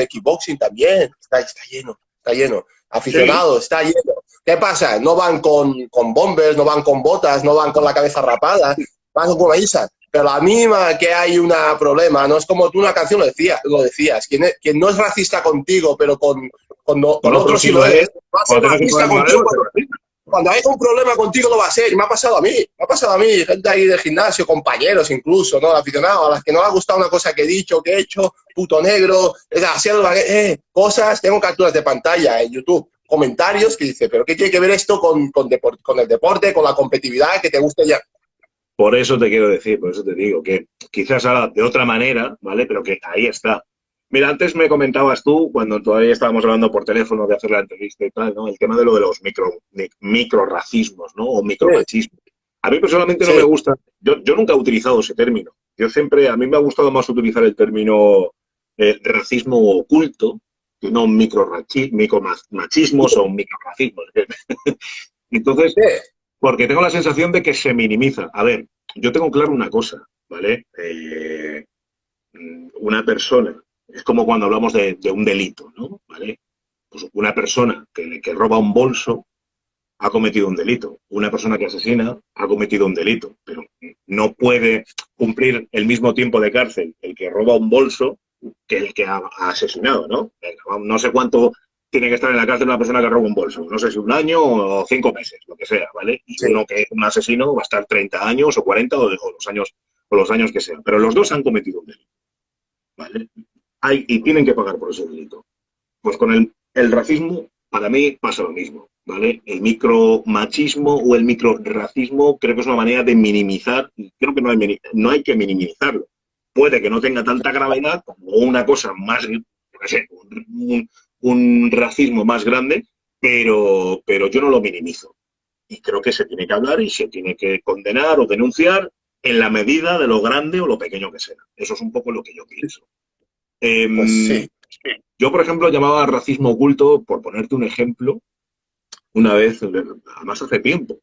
kickboxing también, está lleno, está lleno. Sí, Aficionados, está lleno. ¿Qué pasa? No van con bombers, no van con botas, no van con la cabeza rapada, van con una isa. Pero la mínima que hay un problema, no es como tú una canción lo decías, quien no es racista contigo, pero con con otros otros sí sí lo lo es. es, va a ser Cuando tengas un racista problema con él, contigo va a ser así. cuando hay un problema contigo lo va a ser, y me ha pasado a mí, gente ahí del gimnasio, compañeros incluso, ¿no? Aficionados, a las que no les ha gustado una cosa que he dicho, que he hecho, puto negro, cosas, tengo capturas de pantalla en YouTube, comentarios que dice, pero ¿qué tiene que ver esto con el deporte, con la competitividad, que te guste ya? Por eso te quiero decir, por eso te digo, que quizás ahora de otra manera, ¿vale? Pero que ahí está. Mira, antes me comentabas tú, cuando todavía estábamos hablando por teléfono de hacer la entrevista y tal, ¿no? El tema de lo de los microracismos, ¿no? O Sí, micromachismo. A mí personalmente no me sí, gusta, yo nunca he utilizado ese término. A mí me ha gustado más utilizar el término racismo oculto, que no micromachismos o microracismos. Entonces, sí, porque tengo la sensación de que se minimiza. A ver, yo tengo claro una cosa, ¿vale? Una persona, es como cuando hablamos de un delito, ¿no? ¿Vale? Pues una persona que roba un bolso ha cometido un delito. Una persona que asesina ha cometido un delito, pero no puede cumplir el mismo tiempo de cárcel el que roba un bolso que el que ha asesinado, ¿no? No sé cuánto tiene que estar en la cárcel una persona que roba un bolso. No sé si un año o 5 meses, lo que sea, ¿vale? Y sí, uno que es un asesino va a estar 30 años o 40 o los años que sean. Pero los dos han cometido un delito, ¿vale? Y tienen que pagar por ese delito. Pues con el racismo, para mí pasa lo mismo, ¿vale? El micromachismo o el microracismo creo que es una manera de minimizar, y creo que no hay que minimizarlo. Puede que no tenga tanta gravedad como una cosa más, yo qué sé, un racismo más grande, pero yo no lo minimizo. Y creo que se tiene que hablar y se tiene que condenar o denunciar en la medida de lo grande o lo pequeño que sea. Eso es un poco lo que yo pienso. pues Eh, sí. yo, por ejemplo, llamaba racismo oculto, por ponerte un ejemplo, una vez, además hace tiempo,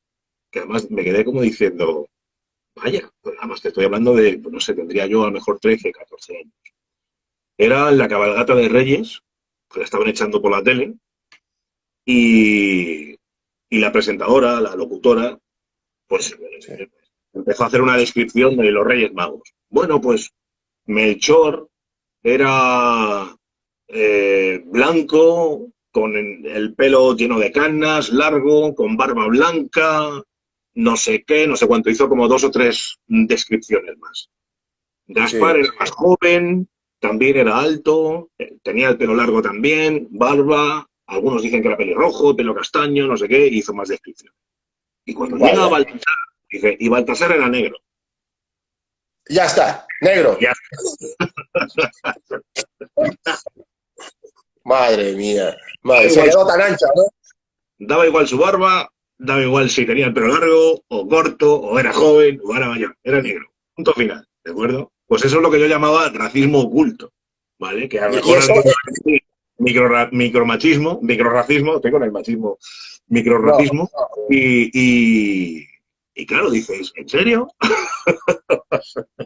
que además me quedé como diciendo, vaya, pues además te estoy hablando de, pues no sé, tendría yo a lo mejor 13, 14 años. Era la cabalgata de Reyes, que la estaban echando por la tele, y, Y la presentadora, la locutora, pues Sí. empezó a hacer una descripción de los Reyes Magos. Bueno, pues Melchor era blanco, con el pelo lleno de canas, largo, con barba blanca, no sé qué, no sé cuánto. Hizo como 2 o 3 descripciones más. Gaspar Sí. era más joven, también era alto, tenía el pelo largo también, barba, algunos dicen que era pelirrojo, pelo castaño, no sé qué, hizo más descripción. Y cuando llega a Vaya. Baltasar, dice, y Baltasar era negro. Ya está, negro. Ya, Madre mía. daba Madre, se igual, quedó tan ancha, ¿no? daba igual su barba, daba igual si tenía el pelo largo, o corto, o era joven, o era mayor, era negro. Punto final, ¿de acuerdo? Pues eso es lo que yo llamaba racismo oculto, ¿vale? Que a lo Y mejor eso, alguien va a decir micromachismo, microracismo, estoy con el machismo, no. microracismo, y claro, dices, ¿en serio?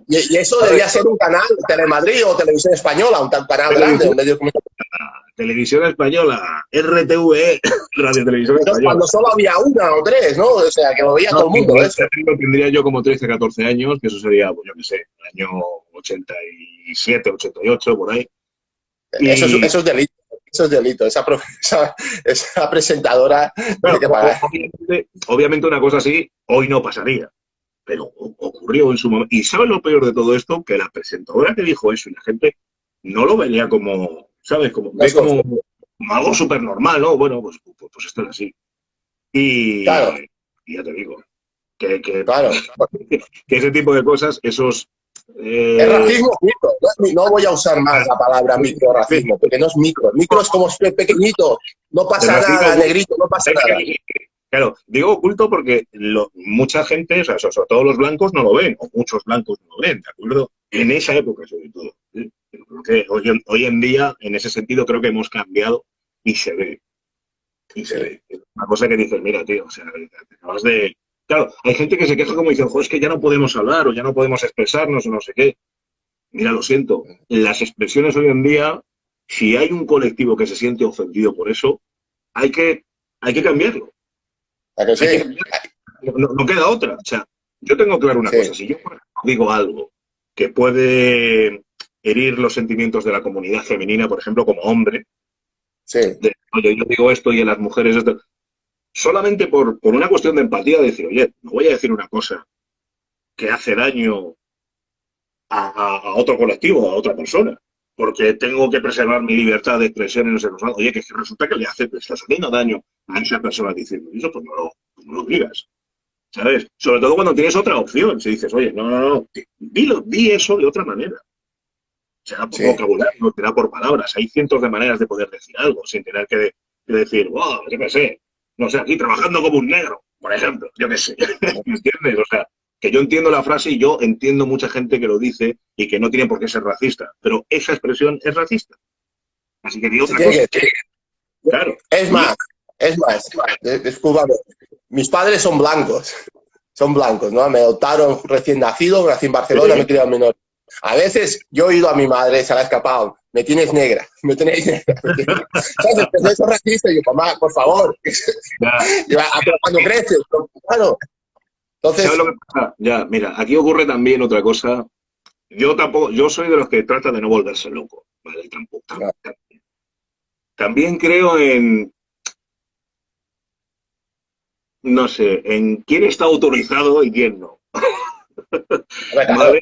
Y eso ¿Sabes? debía ser un canal, Telemadrid o Televisión Española, un canal grande, Televisión, un medio de comunicación. Televisión Española, RTV, Radio Televisión Española. Cuando solo había una o tres, ¿no? O sea, que lo veía No, todo el mundo, eso. tendría yo como 13, 14 años, que eso sería, pues yo qué sé, el año 87, 88, por ahí. Y, Eso es delito. Eso es delito. Esa presentadora tiene claro, que pagar. obviamente una cosa así hoy no pasaría, pero ocurrió en su momento. Y ¿sabes lo peor de todo esto? Que la presentadora que dijo eso y la gente no lo veía como, ¿sabes? Como, No ve es como, consciente. como algo súper normal, ¿no? Bueno, pues esto es así. Claro, Y ya te digo, que, que, claro. que ese tipo de cosas, esos... Es eh, racismo micro. No voy a usar más la palabra microracismo, porque no es micro. Micro es como pequeñito. No el pasa racismo nada, oculto, negrito, no pasa nada. claro, digo oculto porque mucha gente, o sea, sobre todo los blancos no lo ven, o muchos blancos no lo ven, ¿de acuerdo? En esa época, sobre todo. ¿Sí? Creo que hoy en día, en ese sentido, creo que hemos cambiado y se ve. Y se Sí. ve. Es una cosa que dices, mira, tío, o sea, te acabas de... Claro, hay gente que se queja como dicen, es que ya no podemos hablar o ya no podemos expresarnos o no sé qué. Mira, lo siento, las expresiones hoy en día, si hay un colectivo que se siente ofendido por eso, hay que, hay que cambiarlo. ¿A que Hay que sí? cambiarlo. No queda otra. O sea, yo tengo claro una cosa. Sí, Si yo digo algo que puede herir los sentimientos de la comunidad femenina, por ejemplo, como hombre, sí. oye, yo digo esto y a las mujeres esto, solamente por una cuestión de empatía, decir, oye, no voy a decir una cosa que hace daño a otro colectivo, a otra persona, porque tengo que preservar mi libertad de expresión y no sé qué. Oye, que resulta que le estás haciendo daño a esa persona diciendo eso, pues no lo digas. ¿Sabes? Sobre todo cuando tienes otra opción. Si dices, oye, no, dilo, di eso de otra manera. Será por Sí. vocabulario, será por palabras. Hay cientos de maneras de poder decir algo sin tener que decir, wow, yo qué sé, no sé, aquí trabajando como un negro, por ejemplo, yo qué sé. ¿Me entiendes? O sea, que yo entiendo la frase y yo entiendo mucha gente que lo dice y que no tiene por qué ser racista, pero esa expresión es racista. Así que di Se otra tiene cosa. que decir. Claro. Es más, es más. Discúlpame. Mis padres son blancos. Son blancos, ¿no? Me adoptaron recién nacido, nací en Barcelona, me he criado en menor. A veces yo he ido a mi madre, se la ha escapado. Me tienes negra, me tenéis negra. ¿Sabes? Pero eso es racista. Y yo, mamá, por favor. Ya. Pero cuando creces, claro. ¿Sabes Entonces, lo que pasa? Ya, mira, aquí ocurre también otra cosa. Yo tampoco, yo soy de los que trata de no volverse loco, ¿vale? Tampoco, también creo en, no sé, en quién está autorizado y quién no, claro, ¿vale?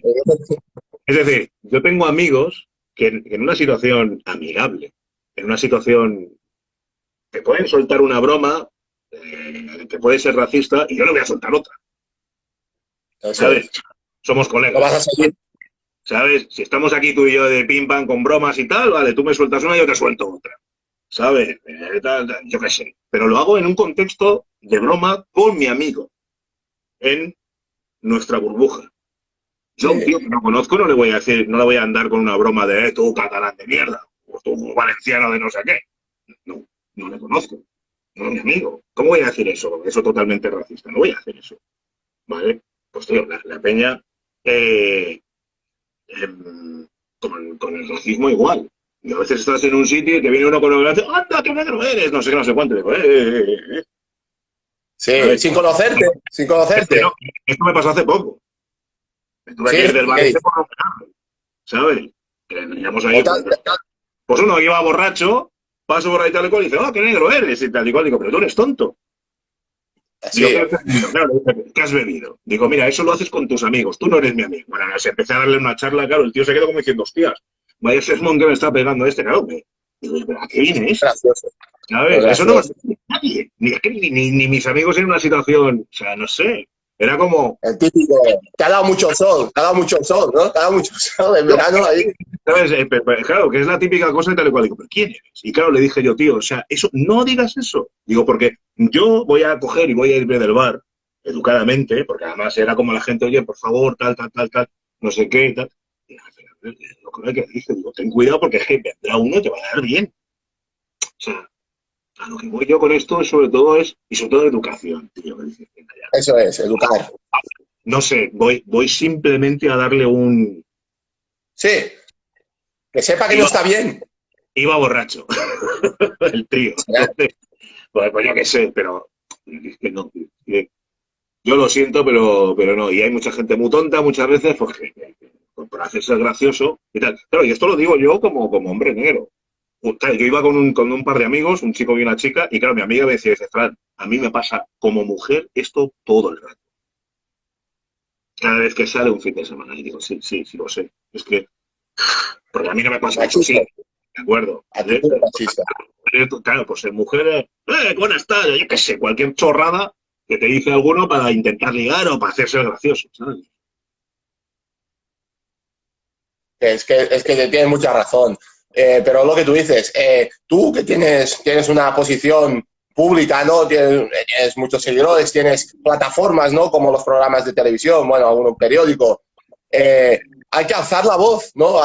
Es decir, yo tengo amigos que en una situación amigable, en una situación que pueden soltar una broma, que puede ser racista, y yo le voy a soltar otra, eso ¿sabes? es. Somos No vas a colegas, seguir. ¿sabes? Si estamos aquí tú y yo de pim pam con bromas y tal, vale, tú me sueltas una y yo te suelto otra. ¿Sabes? Yo qué sé. Pero lo hago en un contexto de broma con mi amigo, en nuestra burbuja. Yo a un Sí. tío que no conozco no le voy a decir, no le voy a andar con una broma de tú catalán de mierda, o tú valenciano de no sé qué. No, no le conozco. No es mi amigo. ¿Cómo voy a decir eso? Eso totalmente racista. No voy a hacer eso. ¿Vale? Pues tío, la peña eh, con el racismo igual. Y a veces estás en un sitio y te viene uno con el brazo, anda, qué negro eres, no sé qué, no sé cuánto. Y digo, Sí, sin conocerte, sin conocerte. Esto me pasó hace poco. Estuve aquí desde el Valencia por no pegarme, ¿sabes? Que veníamos ahí, pues uno iba borracho, paso por ahí tal y cual y dice, qué negro eres, y tal y cual. Digo, pero tú eres tonto. Sí. Digo, ¿qué has bebido? Digo, mira, eso lo haces con tus amigos, tú no eres mi amigo. Bueno, se empecé a darle una charla, claro, el tío se quedó como diciendo, hostias, vaya sermón que me está pegando este, claro. Digo, ¿pero a qué viene esto? Gracioso. ¿Sabes? Eso no me lo dice nadie. Ni mis amigos en una situación, o sea, no sé. Era como... El típico, te ha dado mucho sol, ¿no? Te ha dado mucho sol en verano ahí. ¿Sabes? Claro, que es la típica cosa y tal y cual. Digo, ¿pero quién eres? Y claro, le dije yo, tío, o sea, eso, no digas eso. Digo, porque yo voy a coger y voy a irme del bar, educadamente, porque además era como la gente, oye, por favor, tal, no sé qué, tal. Y lo que dije, digo, ten cuidado porque es que vendrá uno y te va a dar bien. O sea, a lo que voy yo con esto, sobre todo educación, tío. Eso es, educar. No sé, voy simplemente a darle un... Sí, que sepa que no está bien. Iba borracho, el tío. Pues yo qué sé, pero es que no. Yo lo siento, pero no. Y hay mucha gente muy tonta muchas veces pues, por hacerse gracioso y tal. Claro, y esto lo digo yo como hombre negro. Yo iba con un par de amigos, un chico y una chica, y claro, mi amiga me decía, dice, Fran, a mí me pasa como mujer esto todo el rato. Cada vez que sale un fin de semana. Y digo, sí, lo sé. Es que, porque a mí no me pasa eso, sí. De acuerdo. Actitud machista. Claro, pues en mujeres, buenas tardes, yo qué sé, cualquier chorrada que te dice alguno para intentar ligar o para hacerse gracioso, ¿sabes? Es que tienes mucha razón. Pero lo que tú dices, tú que tienes una posición pública, ¿no? Tienes muchos seguidores, tienes plataformas, ¿no? Como los programas de televisión, bueno, algún periódico. Hay que alzar la voz, ¿no?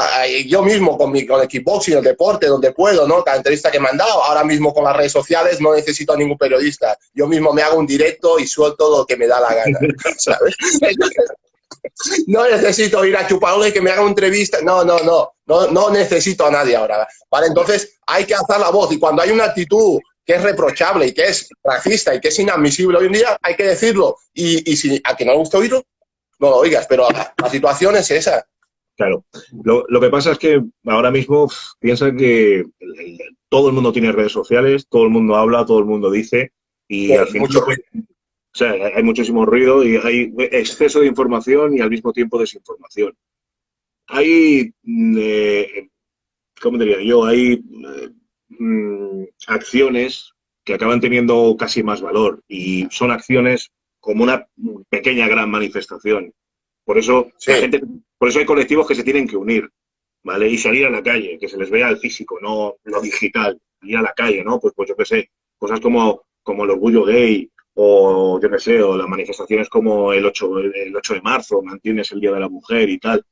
Yo mismo con el kickboxing, el deporte, donde puedo, ¿no? Cada entrevista que me han dado, ahora mismo con las redes sociales no necesito a ningún periodista. Yo mismo me hago un directo y suelto lo que me da la gana, ¿sabes? No necesito ir a chuparle y que me haga una entrevista. No necesito a nadie ahora. ¿Vale? Entonces hay que alzar la voz y cuando hay una actitud que es reprochable y que es racista y que es inadmisible hoy en día, hay que decirlo. Y si a quien no le gusta oírlo, no lo oigas, pero la situación es esa. Claro. Lo que pasa es que ahora mismo piensa que todo el mundo tiene redes sociales, todo el mundo habla, todo el mundo dice, y al final... O sea, hay muchísimo ruido y hay exceso de información y al mismo tiempo desinformación. Hay, ¿cómo diría yo? Hay acciones que acaban teniendo casi más valor y son acciones como una pequeña gran manifestación. Por eso, sí. Por eso hay colectivos que se tienen que unir, ¿vale? Y salir a la calle, que se les vea el físico, no lo digital, salir a la calle, ¿no? Pues yo qué sé, cosas como el orgullo gay, o yo qué sé, o las manifestaciones como el 8 de marzo, mantienes el Día de la Mujer y tal,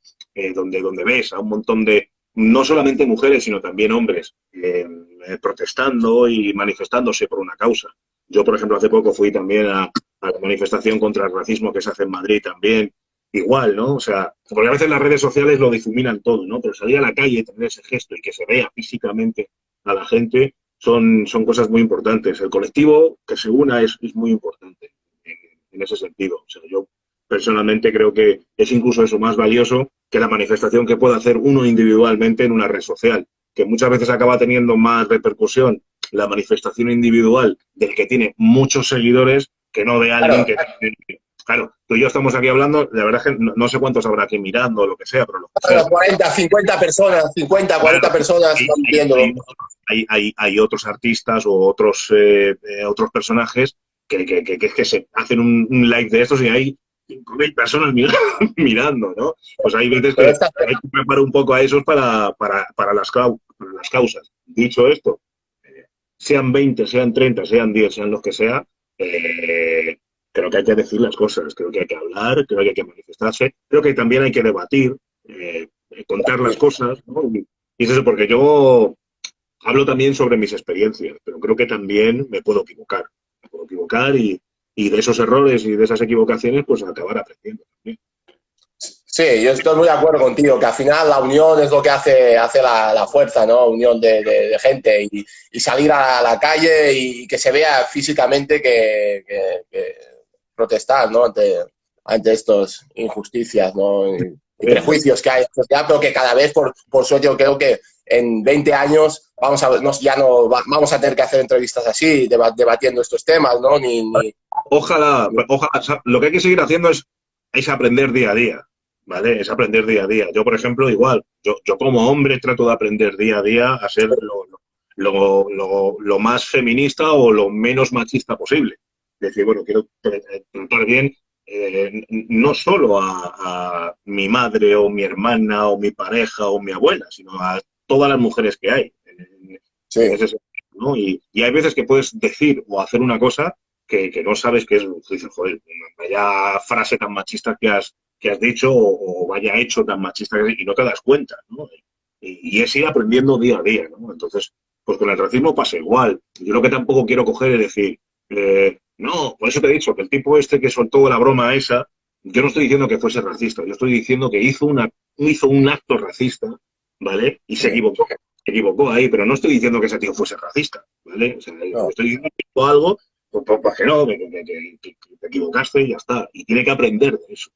donde ves a un montón de, no solamente mujeres, sino también hombres, protestando y manifestándose por una causa. Yo, por ejemplo, hace poco fui también a la manifestación contra el racismo que se hace en Madrid también, igual, ¿no? O sea, porque a veces las redes sociales lo difuminan todo, ¿no? Pero salir a la calle, tener ese gesto y que se vea físicamente a la gente son cosas muy importantes. El colectivo que se una es muy importante en ese sentido. O sea, yo personalmente creo que es incluso eso más valioso que la manifestación que pueda hacer uno individualmente en una red social, que muchas veces acaba teniendo más repercusión la manifestación individual del que tiene muchos seguidores que no de alguien que... Claro, tú y yo estamos aquí hablando, la verdad es que no sé cuántos habrá aquí mirando o lo que sea, pero lo que sea. 40, 50 personas, 50, 40 personas viéndolo. Hay otros artistas o otros personajes que se hacen un live de estos y hay 5.000 personas mirando, ¿no? Pues hay veces que hay que preparar un poco a esos para las causas. Dicho esto, sean 20, sean 30, sean 10, sean los que sea, creo que hay que decir las cosas, creo que hay que hablar, creo que hay que manifestarse, creo que también hay que debatir, contar las cosas, ¿no? Y es eso, porque yo hablo también sobre mis experiencias, pero creo que también me puedo equivocar. Me puedo equivocar y de esos errores y de esas equivocaciones, pues acabar aprendiendo también. Sí, yo estoy muy de acuerdo contigo, que al final la unión es lo que hace la fuerza, ¿no? Unión de gente y salir a la calle y que se vea físicamente que protestar, ¿no? Ante estas injusticias, ¿no? Y prejuicios que hay en la sociedad, pero que cada vez, por suerte, yo creo que en 20 años ya no vamos a tener que hacer entrevistas así, debatiendo estos temas, ¿no? Ojalá, ojalá, lo que hay que seguir haciendo es aprender día a día, ¿vale? Es aprender día a día. Yo, por ejemplo, igual, yo como hombre trato de aprender día a día a ser lo más feminista o lo menos machista posible. Es decir, bueno, quiero tratar bien no solo a mi madre o mi hermana o mi pareja o mi abuela, sino a todas las mujeres que hay Sí. en ese sentido, ¿no? Y hay veces que puedes decir o hacer una cosa que no sabes qué es. Dices, joder, vaya frase tan machista que has dicho o vaya hecho tan machista y no te das cuenta, ¿no? Y es ir aprendiendo día a día, ¿no? Entonces, pues con el racismo pasa igual. Yo lo que tampoco quiero coger es decir, no, por eso te he dicho que el tipo este que soltó la broma esa, yo no estoy diciendo que fuese racista, yo estoy diciendo que hizo un acto racista, ¿vale? Y se equivocó ahí, pero no estoy diciendo que ese tío fuese racista, ¿vale? O sea, No. estoy diciendo que hizo algo, pues que no, que te equivocaste y ya está. Y tiene que aprender de eso.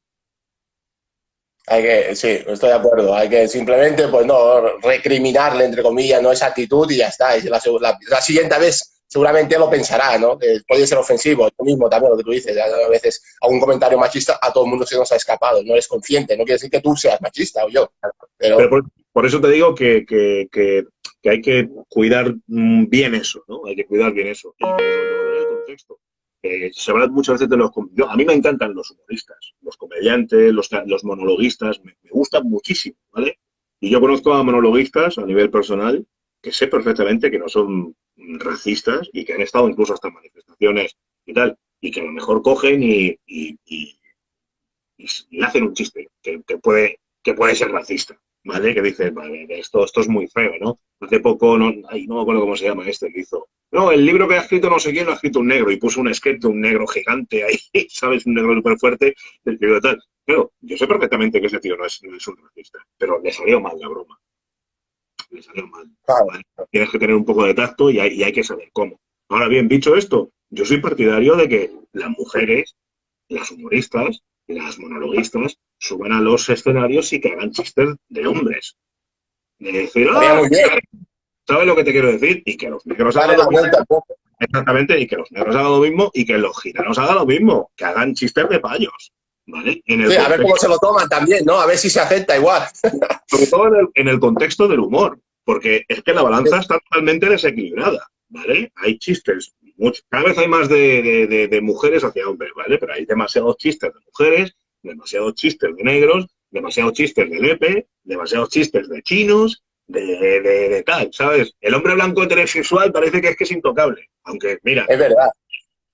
Sí, estoy de acuerdo. Hay que simplemente, pues no, recriminarle, entre comillas, no esa actitud y ya está. Y la siguiente vez seguramente lo pensará, ¿no? Que puede ser ofensivo. Lo mismo también lo que tú dices. A veces a un comentario machista a todo el mundo se nos ha escapado. No eres consciente. No quiere decir que tú seas machista o yo. Pero Pero por eso te digo que hay que cuidar bien eso, ¿no? Hay que cuidar bien eso. Y sobre todo en el contexto. Se habla muchas veces de a mí me encantan los humoristas, los comediantes, los monologuistas, me gustan muchísimo, ¿vale? Y yo conozco a monologuistas a nivel personal que sé perfectamente que no son racistas y que han estado incluso hasta en manifestaciones y tal, y que a lo mejor cogen y hacen un chiste que puede ser racista, ¿vale? Que dices, vale, esto es muy feo, ¿no? Hace poco, no me acuerdo cómo se llama que hizo. No, el libro que ha escrito no sé quién lo ha escrito un negro y puso un sketch de un negro gigante ahí, ¿sabes? Un negro súper fuerte, el tío de tal. Pero yo sé perfectamente que ese tío no es un racista, pero le salió mal la broma. Le salió mal. claro, ¿Vale? Tienes que tener un poco de tacto y hay que saber cómo. Ahora bien, dicho esto, yo soy partidario de que las mujeres, las humoristas, las monologuistas, suban a los escenarios y que hagan chistes de hombres. De decir, estaría muy bien. ¿sabes lo que te quiero decir? Y que los negros Darle hagan la lo mismo. vuelta un poco. Exactamente, y que los negros hagan lo mismo y que los gitanos hagan lo mismo, que hagan chistes de payos. ¿Vale? Sí, a ver cómo se lo toman también, ¿no? A ver si se acepta igual. Sobre todo en el contexto del humor, porque es que la balanza está totalmente desequilibrada, ¿vale? Hay chistes, cada vez hay más de mujeres hacia hombres, ¿vale? Pero hay demasiados chistes de mujeres, demasiados chistes de negros, demasiados chistes de lepe, demasiados chistes de chinos, de tal, ¿sabes? El hombre blanco heterosexual parece que es intocable, aunque, mira, Es verdad.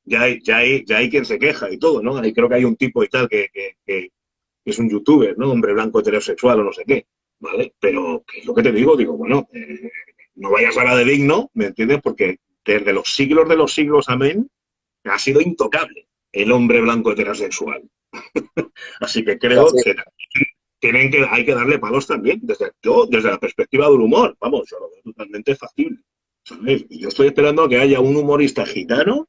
ya hay quien se queja y todo, ¿no? Creo que hay un tipo y tal que es un youtuber, ¿no? Hombre blanco heterosexual o no sé qué, ¿vale? Pero, ¿qué es lo que te digo? Digo, bueno, no vayas a la de digno, ¿me entiendes? Porque desde los siglos, amén, ha sido intocable el hombre blanco heterosexual. Así que creo Así. que hay que darle palos también, desde la perspectiva del humor, vamos, yo lo veo totalmente factible, ¿sabes? Y yo estoy esperando a que haya un humorista gitano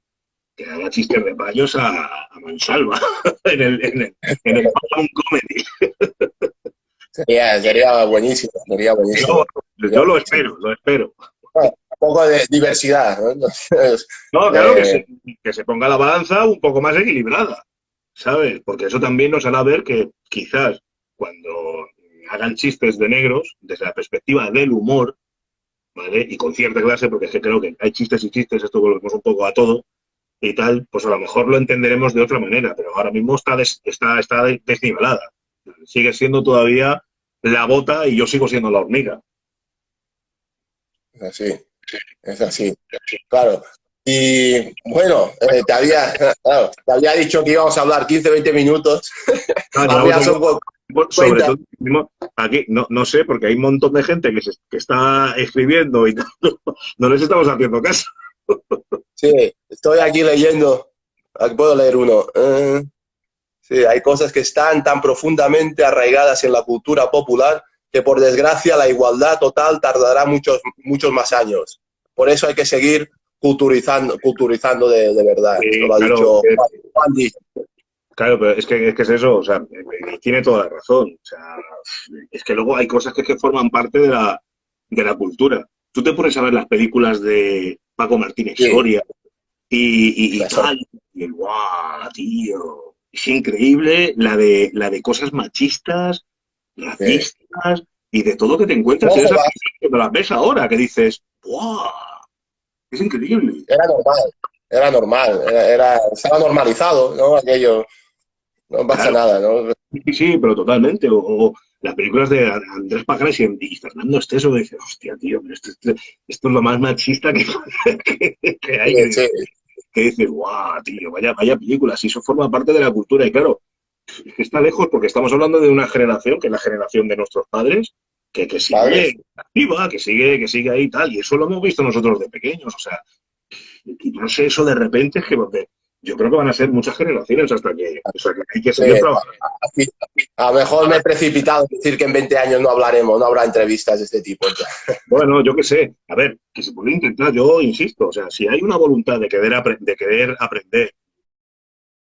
que haga chistes de payos a mansalva en el comedy. Sería buenísimo, sería buenísimo. Yo lo espero, lo espero. Bueno, un poco de diversidad, ¿no? Entonces, No, claro, que se ponga la balanza un poco más equilibrada, ¿sabes? Porque eso también nos hará ver que quizás cuando hagan chistes de negros, desde la perspectiva del humor, ¿vale? Y con cierta clase, porque es que creo que hay chistes y chistes, esto volvemos un poco a todo y tal, pues a lo mejor lo entenderemos de otra manera, pero ahora mismo está desnivelada. Sigue siendo todavía la bota y yo sigo siendo la hormiga. es así, es así. Claro. Y bueno, claro, te había dicho que íbamos a hablar 15, 20 minutos. Ah, Al final son sobre 50. todo, aquí, no sé, porque hay un montón de gente que está escribiendo y no les estamos haciendo caso. Sí, estoy aquí leyendo. Aquí puedo leer uno. Sí, hay cosas que están tan profundamente arraigadas en la cultura popular que, por desgracia, la igualdad total tardará muchos, muchos más años. Por eso hay que seguir culturizando de verdad. Esto lo ha Claro, dicho Juan Di. claro, pero es que es eso, o sea, tiene toda la razón. O sea, es que luego hay cosas que forman parte de la cultura. Tú te pones a ver las películas de Paco Martínez Sí, Soria y eso. tal, y ¡guau, tío! Es increíble la de cosas machistas, racistas y de todo que te encuentras en Ojo, esas películas cuando las ves ahora, que dices ¡guau! Es increíble. era normal, era normal, estaba normalizado, ¿no? Aquello, no pasa Claro, nada, ¿no? sí, sí, pero totalmente. O las películas de Andrés Pajares y Fernando Esteso, que dices, hostia, tío, pero esto es lo más machista que hay. Sí, Que dices, guau, tío, vaya películas. Y eso forma parte de la cultura. Y claro, es que está lejos porque estamos hablando de una generación, que es la generación de nuestros padres, que padres. sigue activa, que sigue ahí y tal. Y eso lo hemos visto nosotros de pequeños. O sea, y no sé, eso de repente es que yo creo que van a ser muchas generaciones hasta que hay que Sí, seguir trabajando. a lo mejor me he precipitado en decir que en 20 años no hablaremos, no habrá entrevistas de este tipo. Bueno, yo qué sé, a ver, que se puede intentar, yo insisto, o sea, si hay una voluntad de querer aprender